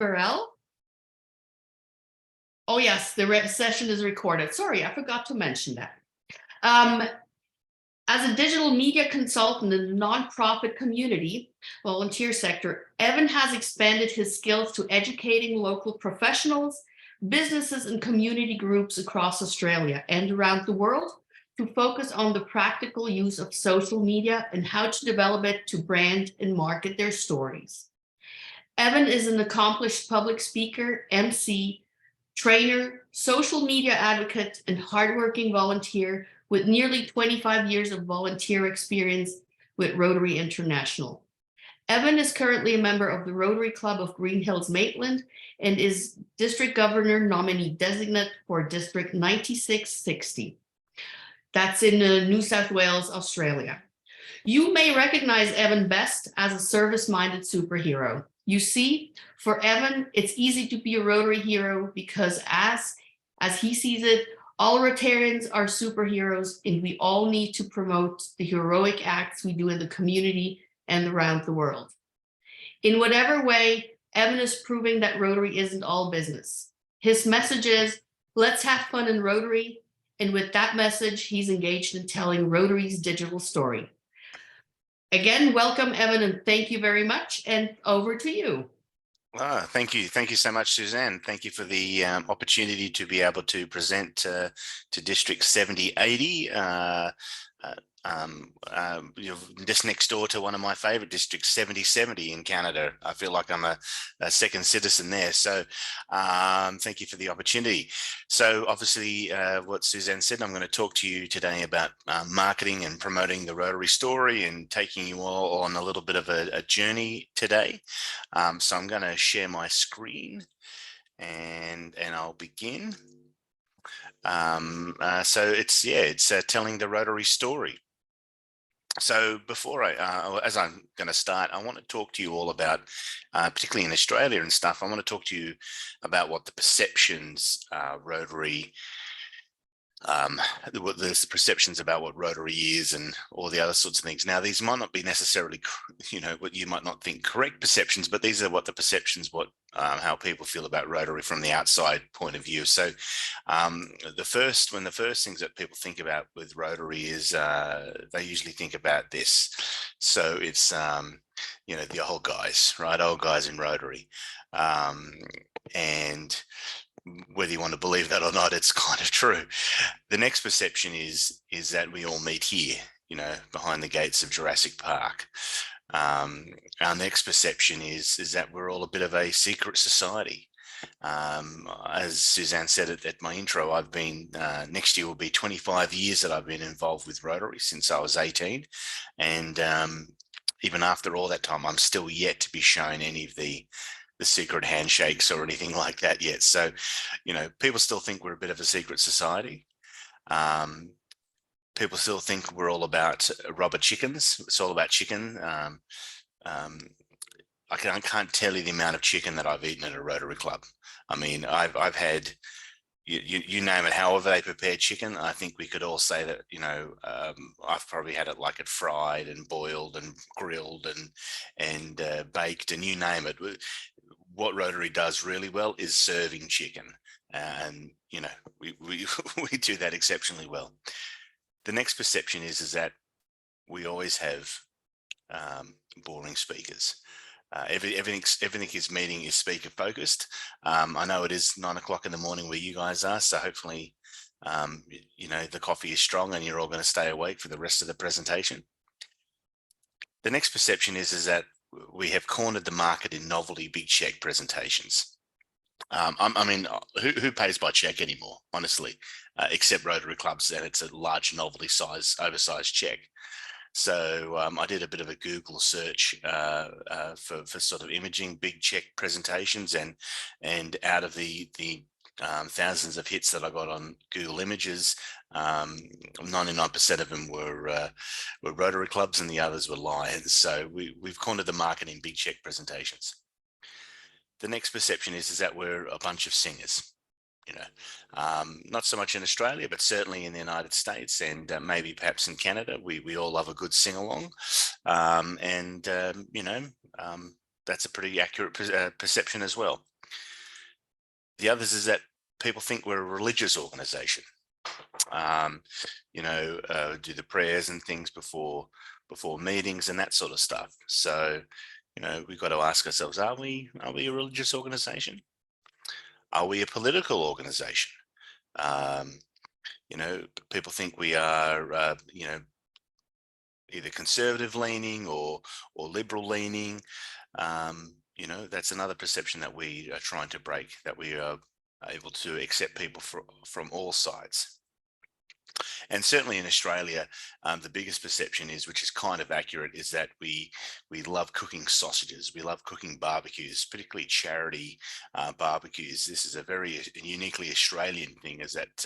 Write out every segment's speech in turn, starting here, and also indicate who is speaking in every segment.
Speaker 1: Farrell. Oh yes, the session is recorded. Sorry, I forgot to mention that. As a digital media consultant in the nonprofit community volunteer sector, Evan has expanded his skills to educating local professionals, businesses, and community groups across Australia and around the world to focus on the practical use of social media and how to develop it to brand and market their stories. Evan is an accomplished public speaker, MC, trainer, social media advocate, and hardworking volunteer with nearly 25 years of volunteer experience with Rotary International. Evan is currently a member of the Rotary Club of Green Hills Maitland and is District Governor nominee designate for District 9660. That's in New South Wales, Australia. You may recognize Evan best as a service-minded superhero. You see, for Evan, it's easy to be a Rotary hero because as he sees it, all Rotarians are superheroes, and we all need to promote the heroic acts we do in the community and around the world. In whatever way, Evan is proving that Rotary isn't all business. His message is, let's have fun in Rotary, and with that message, he's engaged in telling Rotary's digital story. Again, welcome, Evan, and thank you very much, and over to you.
Speaker 2: Thank you. Thank you so much, Suzanne. Thank you for the opportunity to be able to present to District 7080. You're just next door to one of my favorite districts, 7070 in Canada. I feel like I'm a second citizen there. So thank you for the opportunity. So obviously what Suzanne said, I'm going to talk to you today about marketing and promoting the Rotary story and taking you all on a little bit of a journey today. So I'm going to share my screen and I'll begin. So it's telling the Rotary story. So before as I'm going to start, I want to talk to you all about, particularly in Australia and stuff, I want to talk to you about what the perceptions Rotary, there's perceptions about what Rotary is and all the other sorts of things. Now, these might not be necessarily, what you might not think correct perceptions, but these are what the perceptions, how people feel about Rotary from the outside point of view. So the first things that people think about with Rotary is they usually think about this. So it's, the old guys, right? Old guys in Rotary. And whether you want to believe that or not, it's kind of true. The next perception is that we all meet here, behind the gates of Jurassic Park. Our next perception is that we're all a bit of a secret society. As Suzanne said at my intro, I've been, next year will be 25 years that I've been involved with Rotary since I was 18. And even after all that time, I'm still yet to be shown any of the secret handshakes or anything like that yet. So, people still think we're a bit of a secret society. People still think we're all about rubber chickens. It's all about chicken. I can't tell you the amount of chicken that I've eaten at a Rotary Club. I mean, I've had, you name it, however they prepare chicken. I think we could all say that, I've probably had it like it fried and boiled and grilled and baked and you name it. What Rotary does really well is serving chicken. And, we do that exceptionally well. The next perception is that we always have boring speakers. Everything is meeting is speaker focused. I know it is 9 o'clock in the morning where you guys are, so hopefully, the coffee is strong and you're all going to stay awake for the rest of the presentation. The next perception is that we have cornered the market in novelty big check presentations. I mean, who pays by check anymore, honestly, except Rotary clubs, and it's a large novelty size, oversized check. So I did a bit of a Google search for sort of imaging big check presentations, and out of the thousands of hits that I got on Google Images, 99% of them were Rotary clubs, and the others were Lions. So we've cornered the market in big check presentations. The next perception is that we're a bunch of singers. Not so much in Australia, but certainly in the United States and maybe perhaps in Canada. We all love a good sing-along, that's a pretty accurate perception as well. The others is that people think we're a religious organization. Do the prayers and things before meetings and that sort of stuff. So, we've got to ask ourselves: Are we a religious organization? Are we a political organization? Um, People think we are, either conservative leaning or liberal leaning. That's another perception that we are trying to break. That we are able to accept people from all sides. And certainly in Australia, the biggest perception is, which is kind of accurate, is that we love cooking sausages. We love cooking barbecues, particularly charity barbecues. This is a very uniquely Australian thing, is that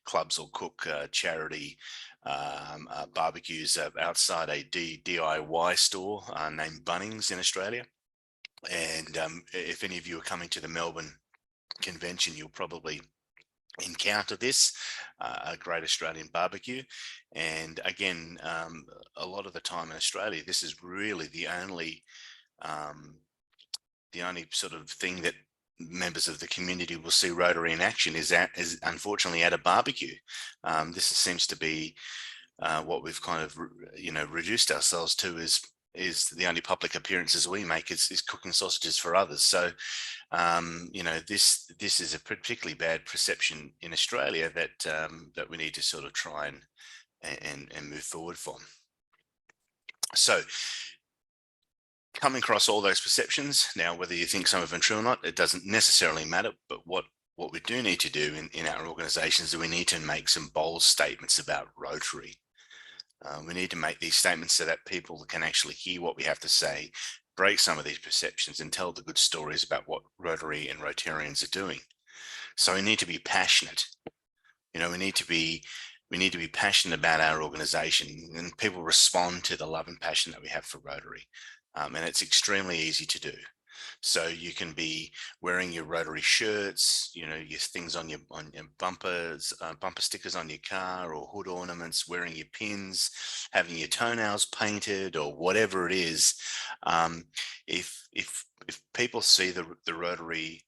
Speaker 2: clubs will cook charity barbecues outside a DIY store named Bunnings in Australia. And if any of you are coming to the Melbourne convention, you'll probably encounter this, a great Australian barbecue. And again, a lot of the time in Australia, this is really um, the only sort of thing that members of the community will see Rotary in action is unfortunately at a barbecue. This seems to be what we've kind of reduced ourselves to, is the only public appearances we make is cooking sausages for others. So this is a particularly bad perception in Australia that we need to sort of try and move forward from. So coming across all those perceptions, now whether you think some of them true or not, it doesn't necessarily matter. But what we do need to do in our organisations is we need to make some bold statements about Rotary. We need to make these statements so that people can actually hear what we have to say, break some of these perceptions, and tell the good stories about what Rotary and Rotarians are doing. So we need to be passionate. We need to be passionate about our organisation, and people respond to the love and passion that we have for Rotary, and it's extremely easy to do. So you can be wearing your Rotary shirts, your things on your bumpers, bumper stickers on your car, or hood ornaments, wearing your pins, having your toenails painted, or whatever it is. If people see the Rotary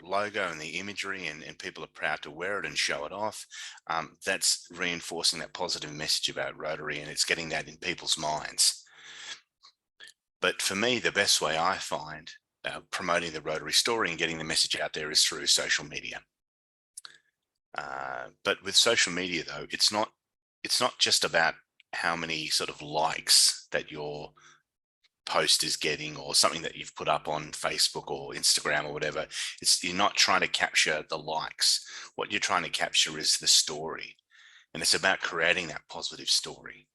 Speaker 2: logo and the imagery, and people are proud to wear it and show it off, that's reinforcing that positive message about Rotary, and it's getting that in people's minds. But for me, the best way I find promoting the Rotary story and getting the message out there is through social media. But with social media, though, it's not just about how many sort of likes that your post is getting, or something that you've put up on Facebook or Instagram or whatever. You're not trying to capture the likes. What you're trying to capture is the story, and it's about creating that positive story.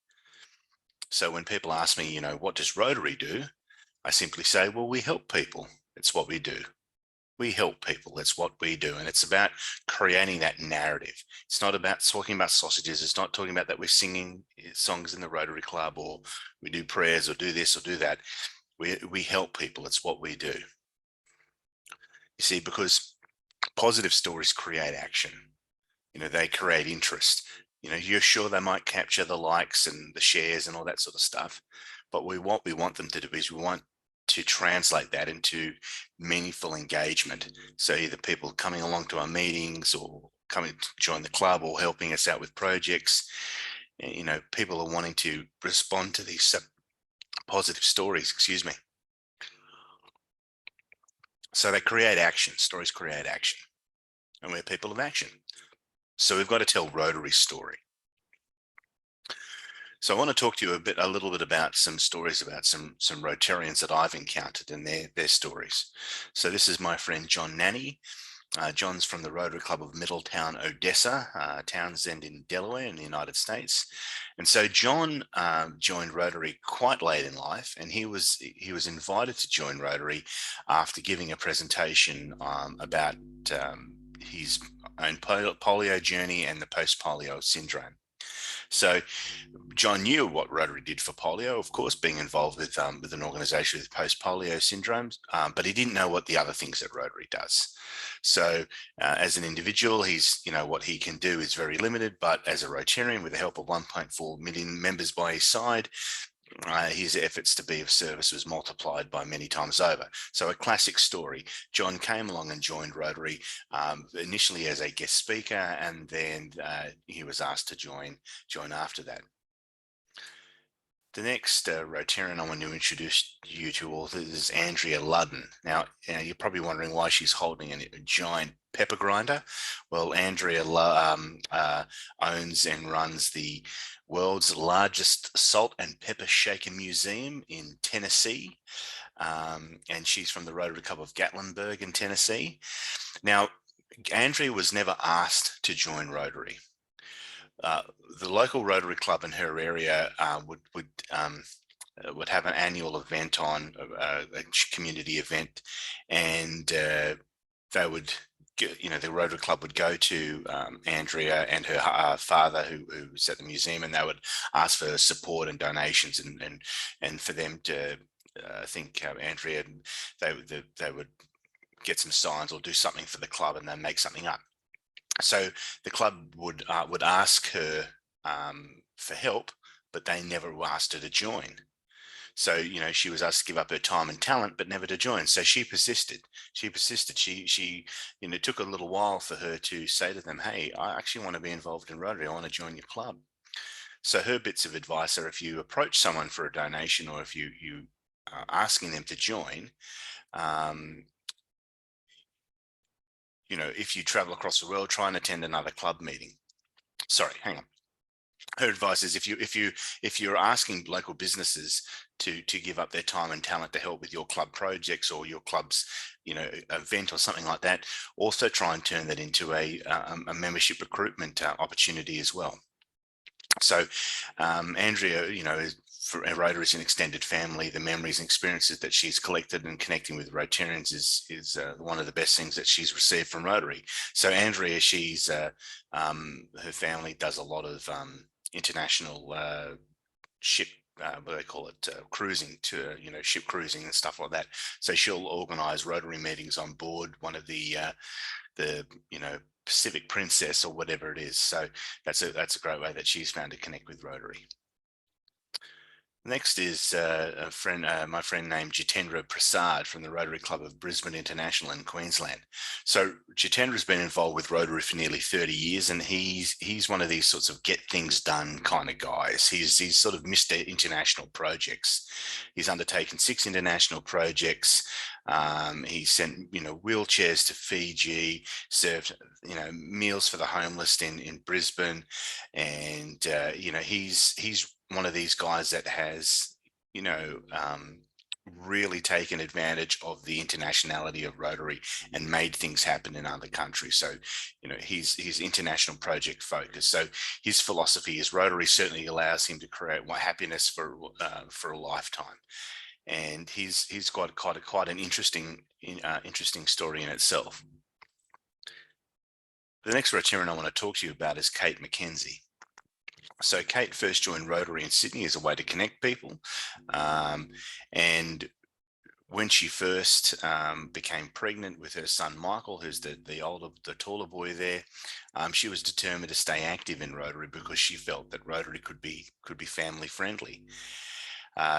Speaker 2: So when people ask me, what does Rotary do? I simply say, well, we help people. It's what we do. We help people. That's what we do. And it's about creating that narrative. It's not about talking about sausages. It's not talking about that we're singing songs in the Rotary Club, or we do prayers, or do this or do that. We help people. It's what we do. You see, because positive stories create action. They create interest. You're sure they might capture the likes and the shares and all that sort of stuff, but what we want them to do is we want to translate that into meaningful engagement. So either people coming along to our meetings, or coming to join the club, or helping us out with projects. People are wanting to respond to these positive stories, excuse me. So they create action. Stories create action, and we're people of action. So we've got to tell Rotary's story. So I want to talk to you a little bit about some stories about some Rotarians that I've encountered, and their stories. So this is my friend John Nanny. John's from the Rotary Club of Middletown, Odessa, Townsend in Delaware in the United States. And so John joined Rotary quite late in life, and he was invited to join Rotary after giving a presentation about his own polio journey and the post-polio syndrome. So John knew what Rotary did for polio, of course, being involved with an organisation with post-polio syndromes, but he didn't know what the other things that Rotary does. So as an individual, what he can do is very limited, but as a Rotarian with the help of 1.4 million members by his side, his efforts to be of service was multiplied by many times over. So a classic story. John came along and joined Rotary initially as a guest speaker, and then he was asked to join after that. The next Rotarian I want to introduce you to all is Andrea Ludden. Now, you're probably wondering why she's holding a giant pepper grinder. Well, Andrea owns and runs the world's largest salt and pepper shaker museum in Tennessee. And she's from the Rotary Club of Gatlinburg in Tennessee. Now, Andrea was never asked to join Rotary. Uh, the local Rotary Club in her area would have an annual event on a community event, and they would, the Rotary Club would go to Andrea and her father, who was at the museum, and they would ask for support and donations, and for them to, I think Andrea, they would get some signs or do something for the club, and then make something up. So the club would ask her for help, but they never asked her to join. So she was asked to give up her time and talent, but never to join. So she persisted. She persisted. She it took a little while for her to say to them, "Hey, I actually want to be involved in Rotary. I want to join your club." So her bits of advice are: if you approach someone for a donation, or if you are asking them to join, um, if you travel across the world, try and attend another club meeting. Sorry, hang on. Her advice is: if you're asking local businesses to give up their time and talent to help with your club projects or your club's event or something like that, also try and turn that into a membership recruitment opportunity as well. So Andrea, for Rotary is an extended family. The memories and experiences that she's collected and connecting with Rotarians is one of the best things that she's received from Rotary. So Andrea, her family does a lot of international ship, what do they call it, cruising, to ship cruising and stuff like that. So she'll organise Rotary meetings on board one of the Pacific Princess or whatever it is. So that's a great way that she's found to connect with Rotary. Next is my friend named Jitendra Prasad from the Rotary Club of Brisbane International in Queensland. So Jitendra's been involved with Rotary for nearly 30 years, and he's one of these sorts of get things done kind of guys. He's sort of Mr. International Projects. He's undertaken 6 international projects. He sent wheelchairs to Fiji, served meals for the homeless in Brisbane, and he's one of these guys that has really taken advantage of the internationality of Rotary and made things happen in other countries. So he's international project focused. So his philosophy is Rotary certainly allows him to create happiness for a lifetime. And he's got quite an interesting story in itself. The next Rotarian I want to talk to you about is Kate McKenzie. So Kate first joined Rotary in Sydney as a way to connect people, and when she first became pregnant with her son Michael, who's the taller boy there, she was determined to stay active in Rotary because she felt that Rotary could be family friendly.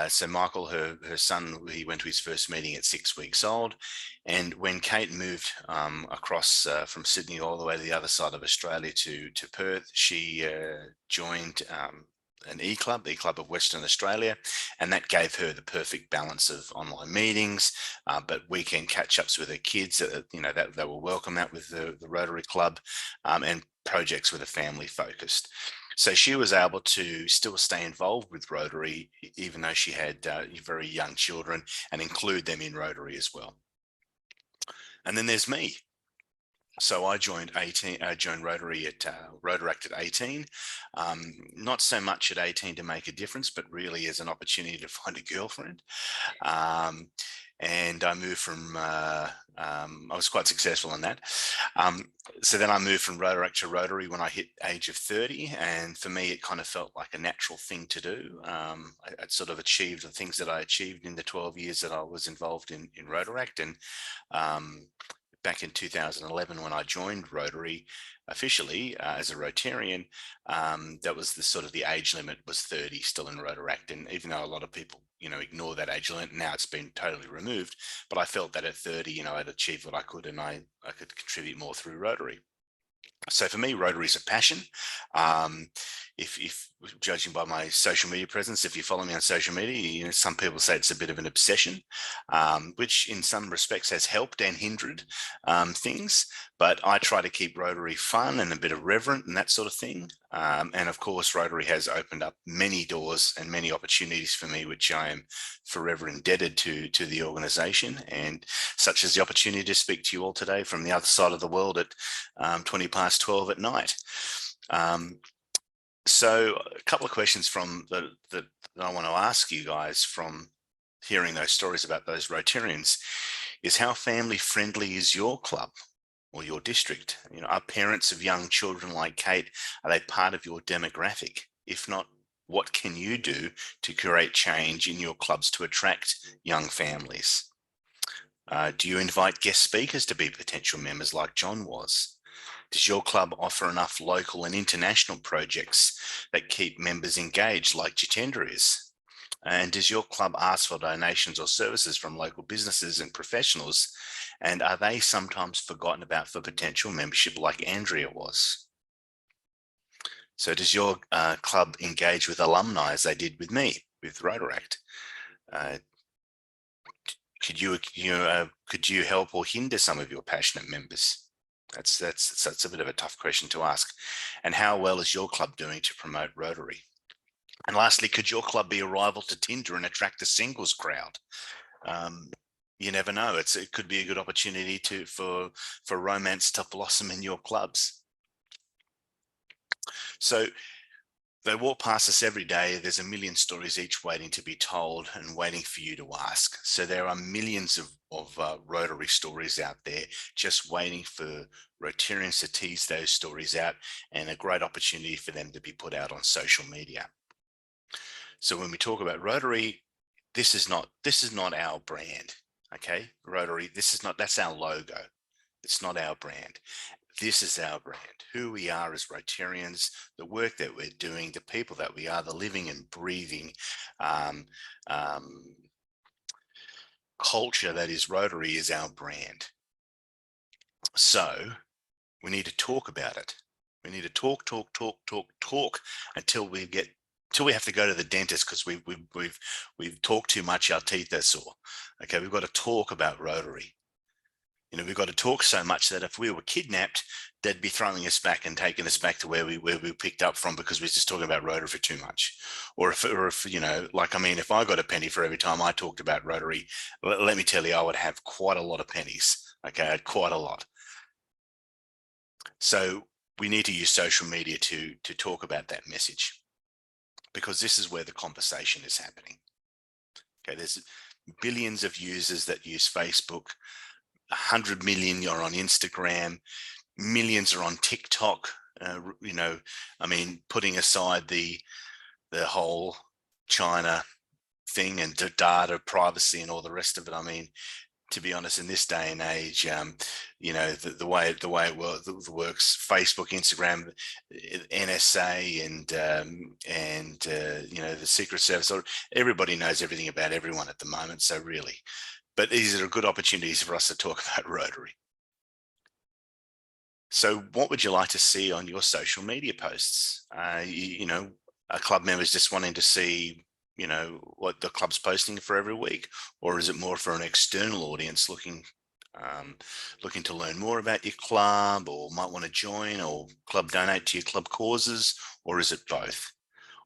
Speaker 2: So Michael, her son, he went to his first meeting at 6 weeks old. And when Kate moved across from Sydney all the way to the other side of Australia to Perth, she joined an E-Club of Western Australia, and that gave her the perfect balance of online meetings, but weekend catch-ups with her kids, that they were welcome at with the Rotary Club, and projects with a family focused. So she was able to still stay involved with Rotary, even though she had very young children, and include them in Rotary as well. And then there's me. So I joined Rotary at Rotaract at 18. Not so much at 18 to make a difference, but really as an opportunity to find a girlfriend. And I moved from, I was quite successful in that. So then I moved from Rotaract to Rotary when I hit age of 30. And for me, it kind of felt like a natural thing to do. I'd sort of achieved the things that I achieved in the 12 years that I was involved in Rotaract. And back in 2011 when I joined Rotary officially as a Rotarian, that was the sort of the age limit was 30 still in Rotaract. And even though a lot of people, ignore that age limit, now it's been totally removed. But I felt that at 30, I'd achieved what I could, and I could contribute more through Rotary. So for me, Rotary is a passion. Um, if judging by my social media presence, if you follow me on social media, some people say it's a bit of an obsession, which in some respects has helped and hindered things. But I try to keep Rotary fun and a bit irreverent and that sort of thing. And of course, Rotary has opened up many doors and many opportunities for me, which I am forever indebted to the organisation, and such as the opportunity to speak to you all today from the other side of the world at 20 past 12 at night. So a couple of questions from that I want to ask you guys from hearing those stories about those Rotarians is, how family friendly is your club or your district? Are parents of young children like Kate, are they part of your demographic? If not, what can you do to create change in your clubs to attract young families? Do you invite guest speakers to be potential members like John was? Does your club offer enough local and international projects that keep members engaged like Jitendra is? And does your club ask for donations or services from local businesses and professionals? And are they sometimes forgotten about for potential membership like Andrea was? So does your club engage with alumni as they did with me, with Rotaract? Could you help or hinder some of your passionate members? That's a bit of a tough question to ask. And how well is your club doing to promote Rotary? And lastly, could your club be a rival to Tinder and attract a singles crowd? You never know. It could be a good opportunity for romance to blossom in your clubs. So they walk past us every day. There's a million stories each waiting to be told and waiting for you to ask. So there are millions of Rotary stories out there just waiting for Rotarians to tease those stories out, and a great opportunity for them to be put out on social media. So when we talk about Rotary, this is not our brand. Okay, Rotary, that's our logo. It's not our brand. This is our brand, who we are as Rotarians, the work that we're doing, the people that we are, the living and breathing culture that is Rotary is our brand. So we need to talk about it. We need to talk until we have to go to the dentist because we've talked too much, our teeth are sore. Okay, we've got to talk about Rotary. We've got to talk so much that if we were kidnapped, they'd be throwing us back and taking us back to where we picked up from, because we're just talking about Rotary for too much. Or if if I got a penny for every time I talked about Rotary, let me tell you, I would have quite a lot of pennies. Okay, quite a lot. So we need to use social media to talk about that message, because this is where the conversation is happening. Okay, there's billions of users that use Facebook. 100 million are on Instagram, millions are on TikTok. Putting aside the whole China thing and data privacy and all the rest of it. To be honest, in this day and age, the way it works, Facebook, Instagram, NSA, and the Secret Service, everybody knows everything about everyone at the moment. So really. But these are good opportunities for us to talk about Rotary. So what would you like to see on your social media posts? A club member's just wanting to see, what the club's posting for every week, or is it more for an external audience looking to learn more about your club, or might want to join or club donate to your club causes, or is it both?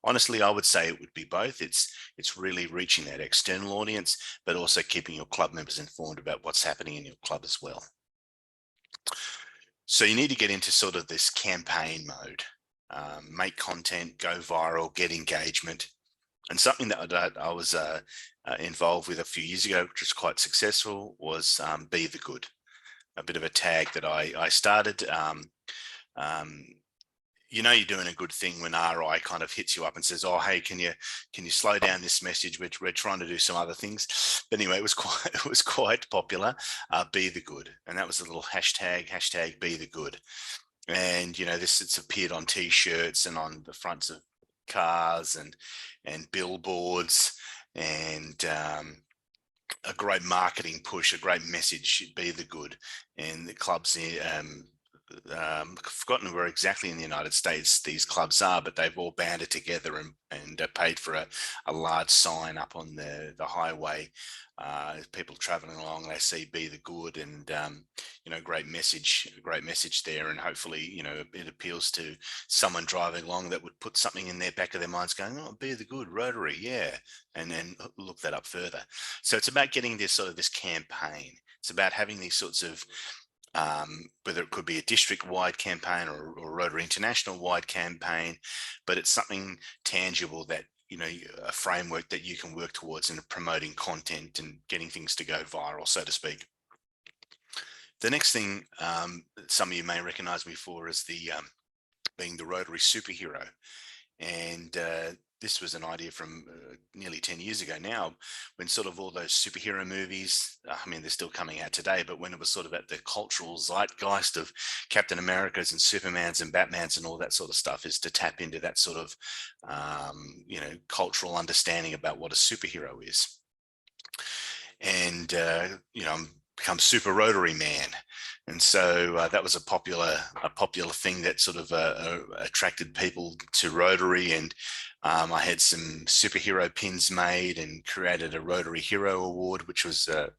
Speaker 2: Honestly, I would say it would be both. It's really reaching that external audience, but also keeping your club members informed about what's happening in your club as well. So you need to get into sort of this campaign mode, make content, go viral, get engagement. And something that I was involved with a few years ago, which was quite successful, was Be the Good, a bit of a tag that I started. you know you're doing a good thing when RI kind of hits you up and says, "Oh, hey, can you slow down this message? We're trying to do some other things." But anyway, it was quite it was quite popular. Be the good, and that was a little hashtag Be the good. And this it's appeared on T-shirts and on the fronts of cars and billboards, and a great marketing push, a great message. Be the good, and the clubs. I've forgotten where exactly in the United States these clubs are, but they've all banded together and paid for a large sign up on the highway. People traveling along, they see "Be the good," and great message there, and hopefully it appeals to someone driving along that would put something in their back of their minds, going, "Oh, be the good, Rotary, yeah," and then look that up further. So it's about getting this sort of this campaign. It's about having these sorts of whether it could be a district-wide campaign or Rotary International-wide campaign, but it's something tangible that a framework that you can work towards in promoting content and getting things to go viral, so to speak. The next thing some of you may recognize me for is the being the Rotary superhero. And this was an idea from nearly 10 years ago now, when sort of all those superhero movies, I mean, they're still coming out today, but when it was sort of at the cultural zeitgeist of Captain Americas and Supermans and Batmans and all that sort of stuff, is to tap into that sort of, cultural understanding about what a superhero is. And, I'm become super Rotary man. And so that was a popular thing that sort of attracted people to Rotary. And I had some superhero pins made and created a Rotary Hero Award, which was a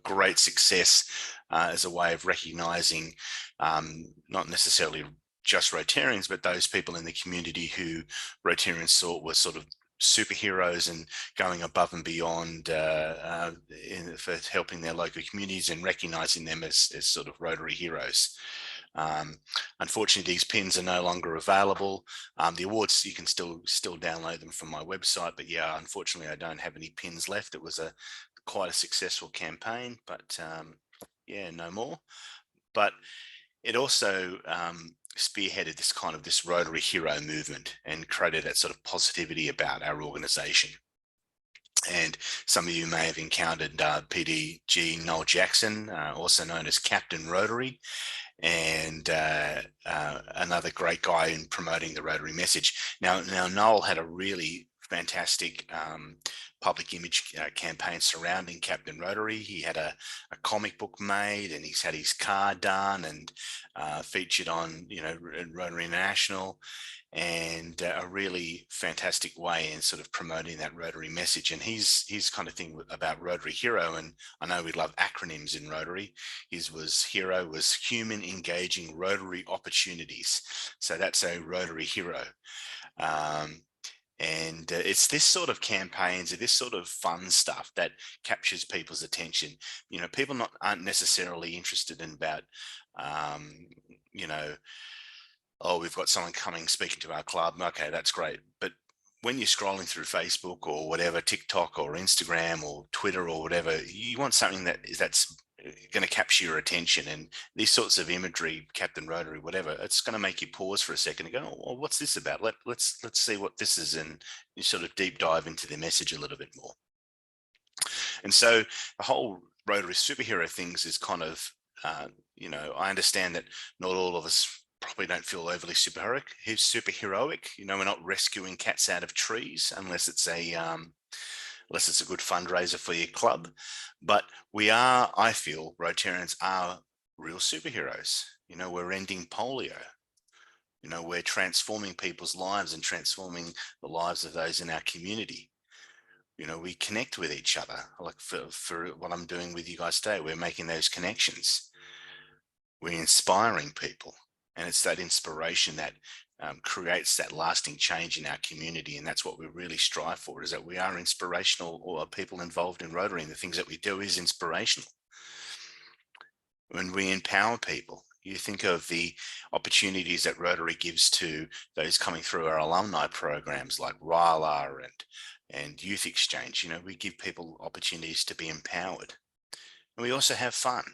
Speaker 2: great success as a way of recognizing not necessarily just Rotarians, but those people in the community who Rotarians thought were sort of superheroes and going above and beyond for helping their local communities and recognizing them as sort of Rotary heroes. Unfortunately, these pins are no longer available. The awards, you can still download them from my website, but yeah, unfortunately, I don't have any pins left. It was quite a successful campaign, but yeah, no more. But it also spearheaded this Rotary Hero movement and created that sort of positivity about our organisation. And some of you may have encountered PDG Noel Jackson, also known as Captain Rotary, and another great guy in promoting the Rotary message. Now Noel had a really fantastic public image campaign surrounding Captain Rotary. He had a comic book made, and he's had his car done and featured on Rotary International, and a really fantastic way in sort of promoting that Rotary message. And his kind of thing about Rotary Hero, and I know we love acronyms in Rotary. His HERO was human engaging Rotary opportunities. So that's a Rotary Hero. And it's this sort of campaigns, this sort of fun stuff that captures people's attention. People aren't necessarily interested in about, you know, oh, we've got someone coming speaking to our club. Okay, that's great. But when you're scrolling through Facebook or whatever, TikTok or Instagram or Twitter or whatever, you want something that's going to capture your attention. And these sorts of imagery, Captain Rotary, whatever, it's going to make you pause for a second and go, "Oh, well, what's this about? Let's see what this is," and you sort of deep dive into the message a little bit more. And so the whole Rotary superhero things is kind of, I understand that not all of us probably don't feel overly superheroic. Who's superheroic? We're not rescuing cats out of trees unless it's a good fundraiser for your club. But we are, I feel, Rotarians are real superheroes. We're ending polio. We're transforming people's lives and transforming the lives of those in our community. We connect with each other. Like for what I'm doing with you guys today, we're making those connections. We're inspiring people. And it's that inspiration that creates that lasting change in our community. And that's what we really strive for, is that we are inspirational, or people involved in Rotary, and the things that we do is inspirational. When we empower people, you think of the opportunities that Rotary gives to those coming through our alumni programs like RILA and Youth Exchange. We give people opportunities to be empowered. And we also have fun.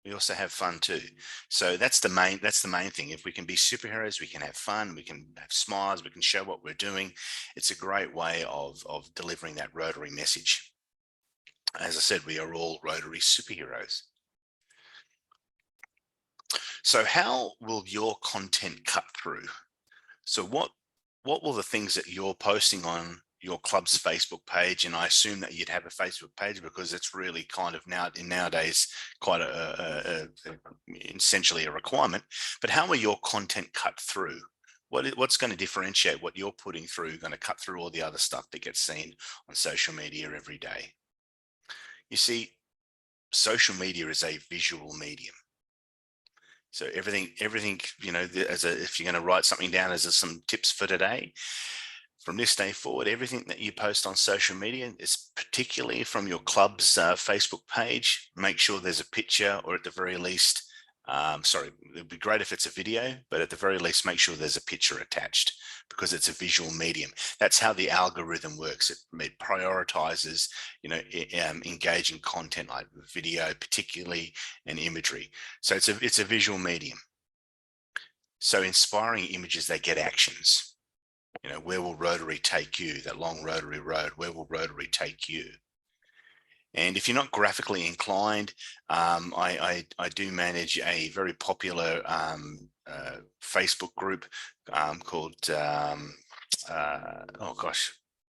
Speaker 2: We also have fun too. So that's the main thing. If we can be superheroes, we can have fun, we can have smiles, we can show what we're doing. It's a great way of delivering that Rotary message. As I said, we are all Rotary superheroes. So how will your content cut through? So what will the things that you're posting on your club's Facebook page, and I assume that you'd have a Facebook page because it's really kind of nowadays quite essentially a requirement. But how will your content cut through? What's going to differentiate what you're putting through, going to cut through all the other stuff that gets seen on social media every day? You see, social media is a visual medium. So everything, if you're going to write something down as some tips for today, from this day forward, everything that you post on social media is particularly from your club's Facebook page. Make sure there's a picture, or at the very least, sorry, it'd be great if it's a video, but at the very least, make sure there's a picture attached because it's a visual medium. That's how the algorithm works. It prioritizes, engaging content like video, particularly, and imagery. So it's a visual medium. So inspiring images, they get actions. Where will Rotary take you? That long Rotary road, where will Rotary take you? And if you're not graphically inclined, I do manage a very popular Facebook group called, oh gosh,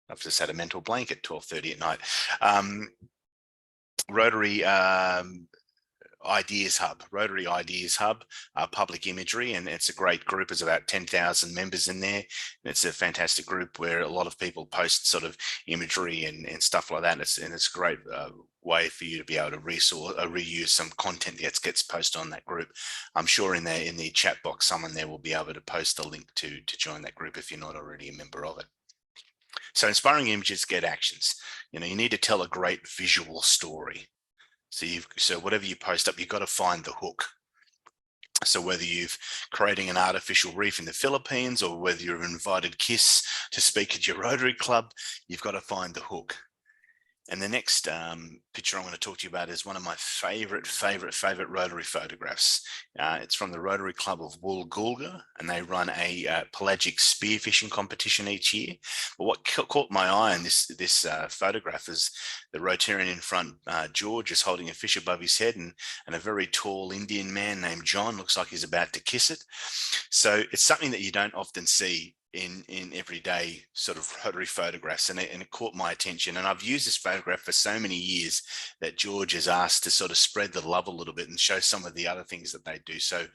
Speaker 2: I've just had a mental blank at 12:30 at night. Rotary Ideas Hub, Rotary Ideas Hub, public imagery, and it's a great group. There's about 10,000 members in there. And it's a fantastic group where a lot of people post sort of imagery and stuff like that. And it's a great way for you to be able to reuse some content that gets posted on that group. I'm sure in the chat box, someone there will be able to post a link to join that group if you're not already a member of it. So inspiring images get actions. You need to tell a great visual story. So whatever you post up, you've got to find the hook. So whether you've creating an artificial reef in the Philippines, or whether you've invited KISS to speak at your Rotary Club, you've got to find the hook. And the next picture I'm going to talk to you about is one of my favorite Rotary photographs. It's from the Rotary Club of Woolgoolga, and they run a pelagic spearfishing competition each year. But what caught my eye in this photograph is the Rotarian in front, George, is holding a fish above his head, and a very tall Indian man named John looks like he's about to kiss it. So it's something that you don't often see in everyday sort of Rotary photographs, and it caught my attention. And I've used this photograph for so many years that George has asked to sort of spread the love a little bit and show some of the other things that they do. So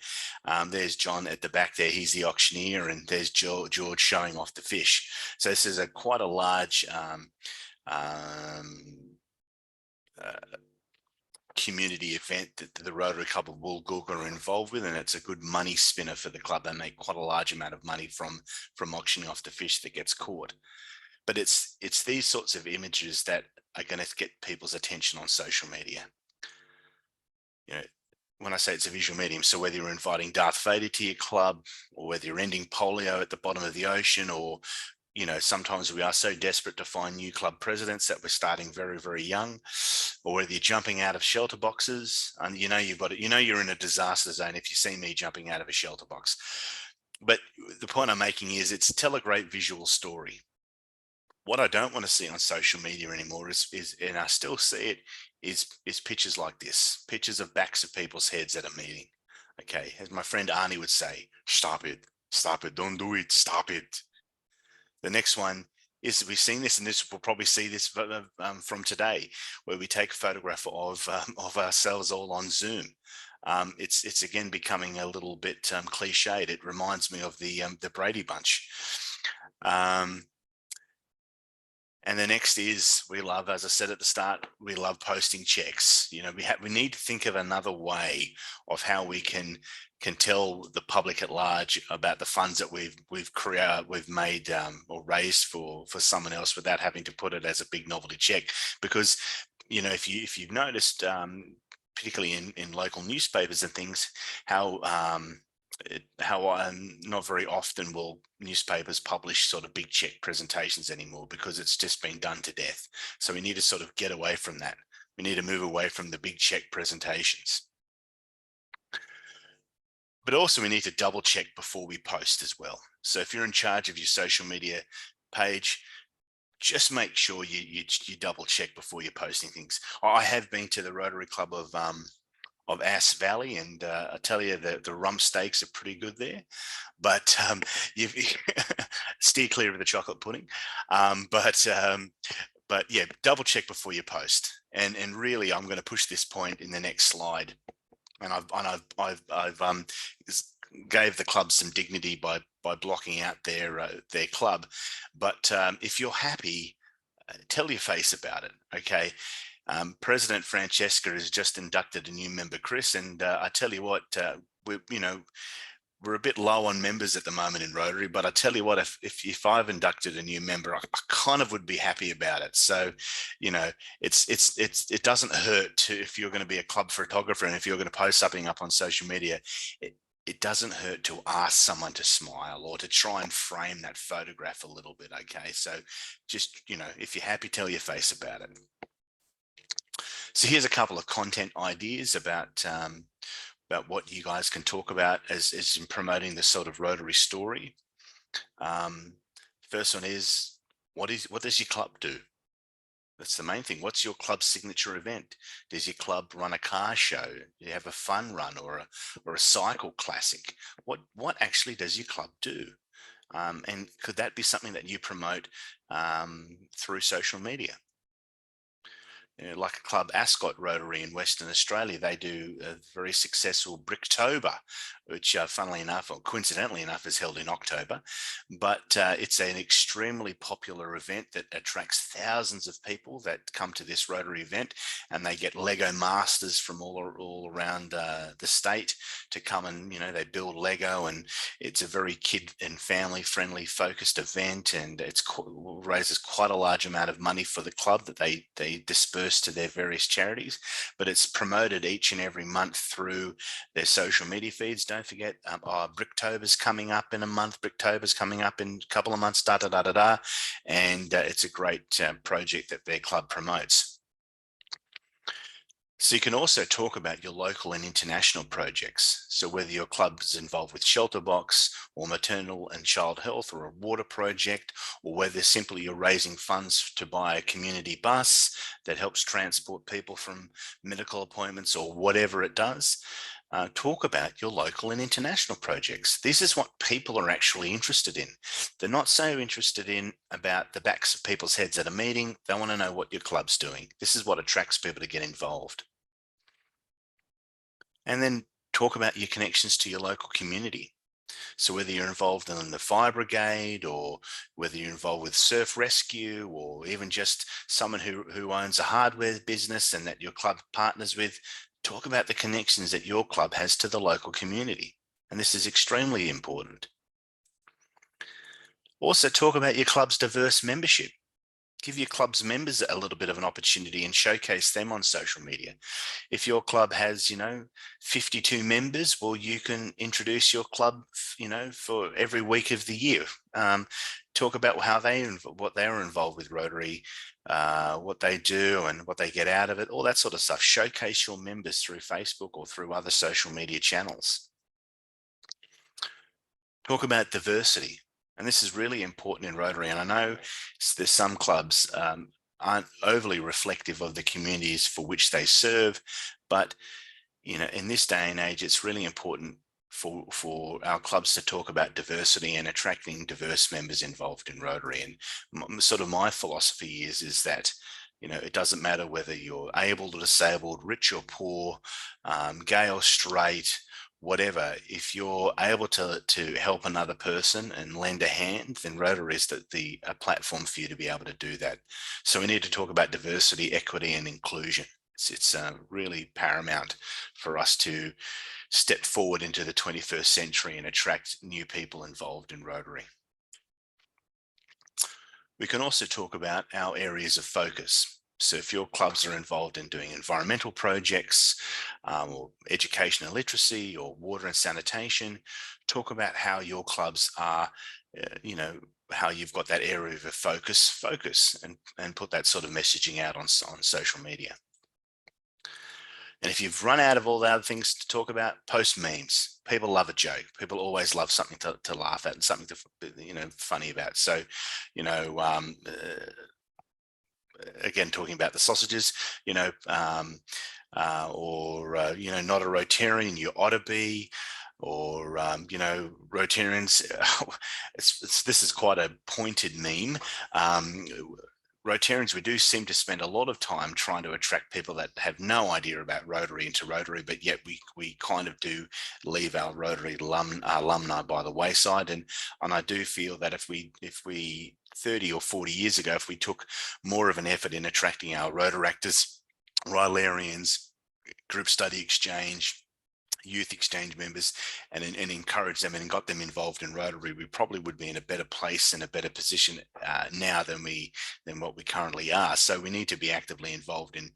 Speaker 2: there's John at the back there, he's the auctioneer, and there's George showing off the fish. So this is quite a large community event that the Rotary Club of Woolgoolga are involved with, and it's a good money spinner for the club. They make quite a large amount of money from auctioning off the fish that gets caught. But it's these sorts of images that are going to get people's attention on social media. When I say it's a visual medium, so whether you're inviting Darth Vader to your club, or whether you're ending polio at the bottom of the ocean, or sometimes we are so desperate to find new club presidents that we're starting very, very young, or whether you're jumping out of shelter boxes and you're in a disaster zone if you see me jumping out of a shelter box. But the point I'm making is tell a great visual story. What I don't want to see on social media anymore is and I still see it, is pictures like this, pictures of backs of people's heads at a meeting. Okay, as my friend Arnie would say, stop it, don't do it, stop it. The next one is, we've seen this, and we'll probably see this from today, where we take a photograph of ourselves all on Zoom. It's again becoming a little bit cliched. It reminds me of the Brady Bunch. And the next is, we love, as I said at the start, we love posting checks. We need to think of another way of how we can tell the public at large about the funds that we've made or raised for someone else, without having to put it as a big novelty check. Because if you've noticed, particularly in local newspapers and things, how not very often will newspapers publish sort of big check presentations anymore, because it's just been done to death. So we need to sort of get away from that. We need to move away from the big check presentations. But also we need to double check before we post as well. So if you're in charge of your social media page, just make sure you double check before you're posting things. I have been to the Rotary Club of Ass Valley, and I tell you the rum steaks are pretty good there. But you steer clear of the chocolate pudding. But yeah, double check before you post. And really, I'm going to push this point in the next slide. And I've gave the club some dignity by blocking out their club. But if you're happy, tell your face about it. Okay. President Francesca has just inducted a new member, Chris, and I tell you what, we're a bit low on members at the moment in Rotary, but I tell you what, if I've inducted a new member, I kind of would be happy about it. So, it doesn't hurt to, if you're going to be a club photographer and if you're going to post something up on social media, it doesn't hurt to ask someone to smile or to try and frame that photograph a little bit. Okay, so just if you're happy, tell your face about it. So here's a couple of content ideas about what you guys can talk about as in promoting this sort of Rotary story. First one is, what does your club do? That's the main thing. What's your club's signature event? Does your club run a car show? Do you have a fun run or a cycle classic? What actually does your club do? And could that be something that you promote through social media? Like a club, Ascot Rotary in Western Australia, they do a very successful Bricktober, which funnily enough, or coincidentally enough, is held in October. But it's an extremely popular event that attracts thousands of people that come to this Rotary event, and they get Lego masters from all around the state to come and, they build Lego, and it's a very kid and family friendly focused event, and it raises quite a large amount of money for the club that they disperse to their various charities. But it's promoted each and every month through their social media feeds. Don't forget, Bricktober's coming up in a month. Bricktober's coming up in a couple of months. And it's a great project that their club promotes. So you can also talk about your local and international projects. So whether your club is involved with Shelter Box or maternal and child health or a water project, or whether simply you're raising funds to buy a community bus that helps transport people from medical appointments or whatever it does, talk about your local and international projects. This is what people are actually interested in. They're not so interested in about the backs of people's heads at a meeting. They want to know what your club's doing. This is what attracts people to get involved. And then talk about your connections to your local community. So whether you're involved in the fire brigade, or whether you're involved with surf rescue, or even just someone who owns a hardware business and that your club partners with, talk about the connections that your club has to the local community. And this is extremely important. Also talk about your club's diverse membership. Give your club's members a little bit of an opportunity and showcase them on social media. If your club has, 52 members, well, you can introduce your club, for every week of the year. Talk about what they're involved with Rotary, what they do and what they get out of it, all that sort of stuff. Showcase your members through Facebook or through other social media channels. Talk about diversity. And this is really important in Rotary. And I know there's some clubs aren't overly reflective of the communities for which they serve, but in this day and age, it's really important for our clubs to talk about diversity and attracting diverse members involved in Rotary. And sort of my philosophy is that it doesn't matter whether you're able or disabled, rich or poor, gay or straight, whatever. If you're able to help another person and lend a hand, then Rotary is a platform for you to be able to do that. So we need to talk about diversity, equity, and inclusion. It's really paramount for us to step forward into the 21st century and attract new people involved in Rotary. We can also talk about our areas of focus. So if your clubs are involved in doing environmental projects, or education and literacy, or water and sanitation, talk about how your clubs are, how you've got that area of focus and put that sort of messaging out on social media. And if you've run out of all the other things to talk about, post memes. People love a joke. People always love something to laugh at and something to, funny about. So, you know, again, talking about the sausages, not a Rotarian, you ought to be, or Rotarians. This is quite a pointed meme. Rotarians, we do seem to spend a lot of time trying to attract people that have no idea about Rotary into Rotary, but yet we kind of do leave our Rotary alumni by the wayside. And I do feel that if we 30 or 40 years ago, if we took more of an effort in attracting our Rotaractors, Rylarians, group study exchange, youth exchange members, and encourage them and got them involved in Rotary, we probably would be in a better place and a better position now than what we currently are. So we need to be actively involved in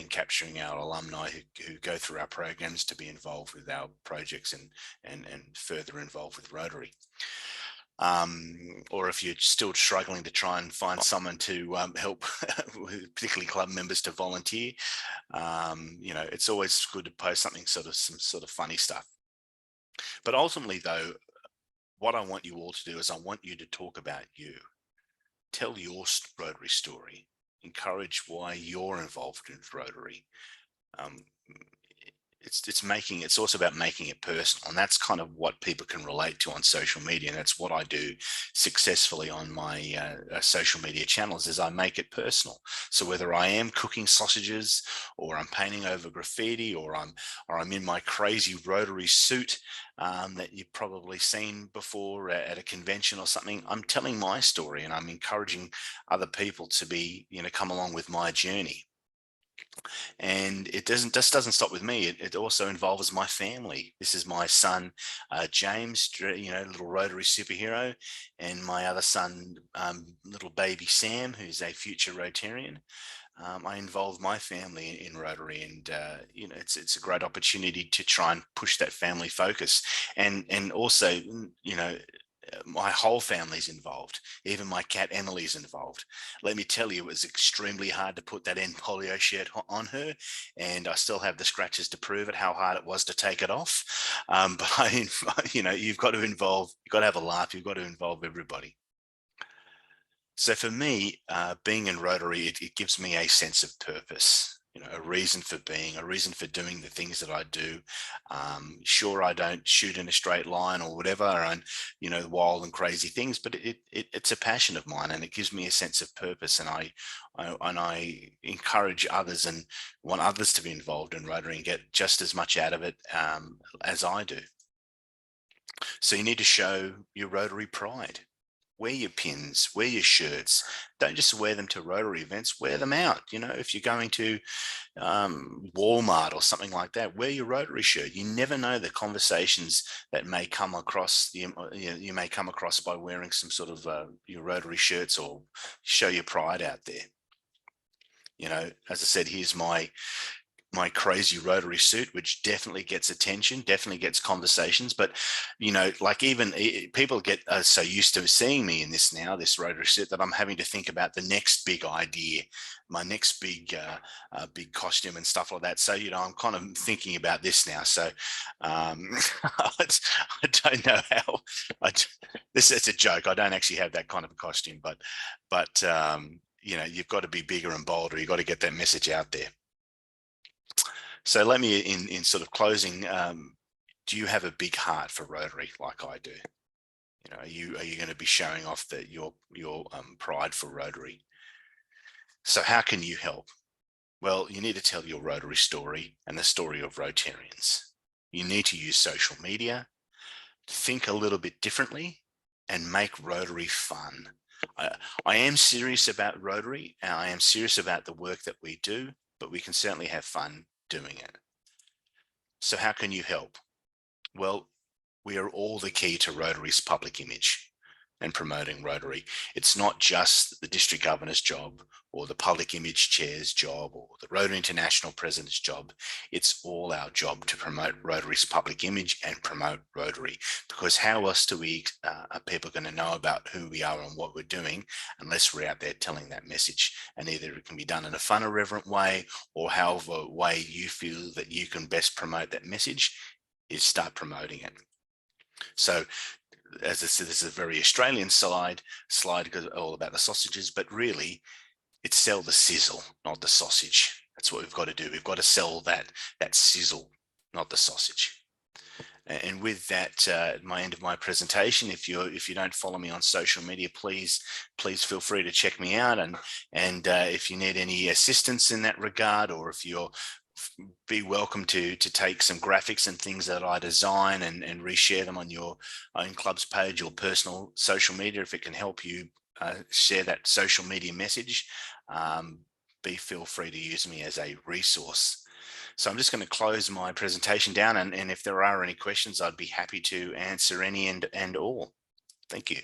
Speaker 2: capturing our alumni who go through our programs to be involved with our projects and further involved with Rotary. Or if you're still struggling to try and find someone to help, particularly club members, to volunteer, it's always good to post some sort of funny stuff. But ultimately, though, what I want you all to do is I want you to talk about you. Tell your Rotary story. Encourage why you're involved in Rotary. It's also about making it personal, and that's kind of what people can relate to on social media, and that's what I do successfully on my social media channels, is I make it personal. So whether I am cooking sausages, or I'm painting over graffiti, or I'm in my crazy Rotary suit that you've probably seen before at a convention or something, I'm telling my story, and I'm encouraging other people to be, come along with my journey. And it just doesn't stop with me. It also involves my family. This is my son, James, little Rotary superhero, and my other son, little baby Sam, who's a future Rotarian. I involve my family in Rotary, and it's a great opportunity to try and push that family focus, and also my whole family's involved. Even my cat Emily's involved. Let me tell you, it was extremely hard to put that end polio shirt on her, and I still have the scratches to prove it, how hard it was to take it off. But you've got to have a laugh. You've got to involve everybody. So for me, being in Rotary, it gives me a sense of purpose, a reason for being, a reason for doing the things that I do. Sure, I don't shoot in a straight line or whatever, and wild and crazy things, but it's a passion of mine, and it gives me a sense of purpose. And I encourage others and want others to be involved in Rotary and get just as much out of it as I do. So you need to show your Rotary pride. Wear your pins, wear your shirts. Don't just wear them to Rotary events, wear them out. If you're going to Walmart or something like that, wear your Rotary shirt. You never know the conversations that may come across, you may come across by wearing some sort of your Rotary shirts, or show your pride out there. As I said, here's my crazy Rotary suit, which definitely gets attention, definitely gets conversations. But like, even people get so used to seeing me in this Rotary suit, that I'm having to think about the next big idea, my next big costume and stuff like that. So I'm kind of thinking about this now. So I don't know how. It's a joke. I don't actually have that kind of a costume, but you've got to be bigger and bolder. You've got to get that message out there. So let me, in sort of closing, do you have a big heart for Rotary like I do? Are you going to be showing off your pride for Rotary? So how can you help? Well, you need to tell your Rotary story and the story of Rotarians. You need to use social media, think a little bit differently, and make Rotary fun. I am serious about Rotary, and I am serious about the work that we do, but we can certainly have fun doing it. So how can you help? Well, we are all the key to Rotary's public image. and promoting Rotary. It's not just the district governor's job or the public image chair's job or the Rotary International president's job. It's all our job to promote Rotary's public image and promote Rotary, because how else do we are people going to know about who we are and what we're doing unless we're out there telling that message? And either it can be done in a fun, irreverent way, or however way you feel that you can best promote that message is start promoting it. So as I said, this is a very Australian slide because all about the sausages, but really it's sell the sizzle, not the sausage. That's what we've got to do. We've got to sell that sizzle, not the sausage. And with that, at my end of my presentation, if you don't follow me on social media, please feel free to check me out. And if you need any assistance in that regard, or if you're be welcome to take some graphics and things that I design and reshare them on your own club's page or personal social media, if it can help you share that social media message, feel free to use me as a resource. So I'm just going to close my presentation down, and if there are any questions, I'd be happy to answer any and all. Thank you.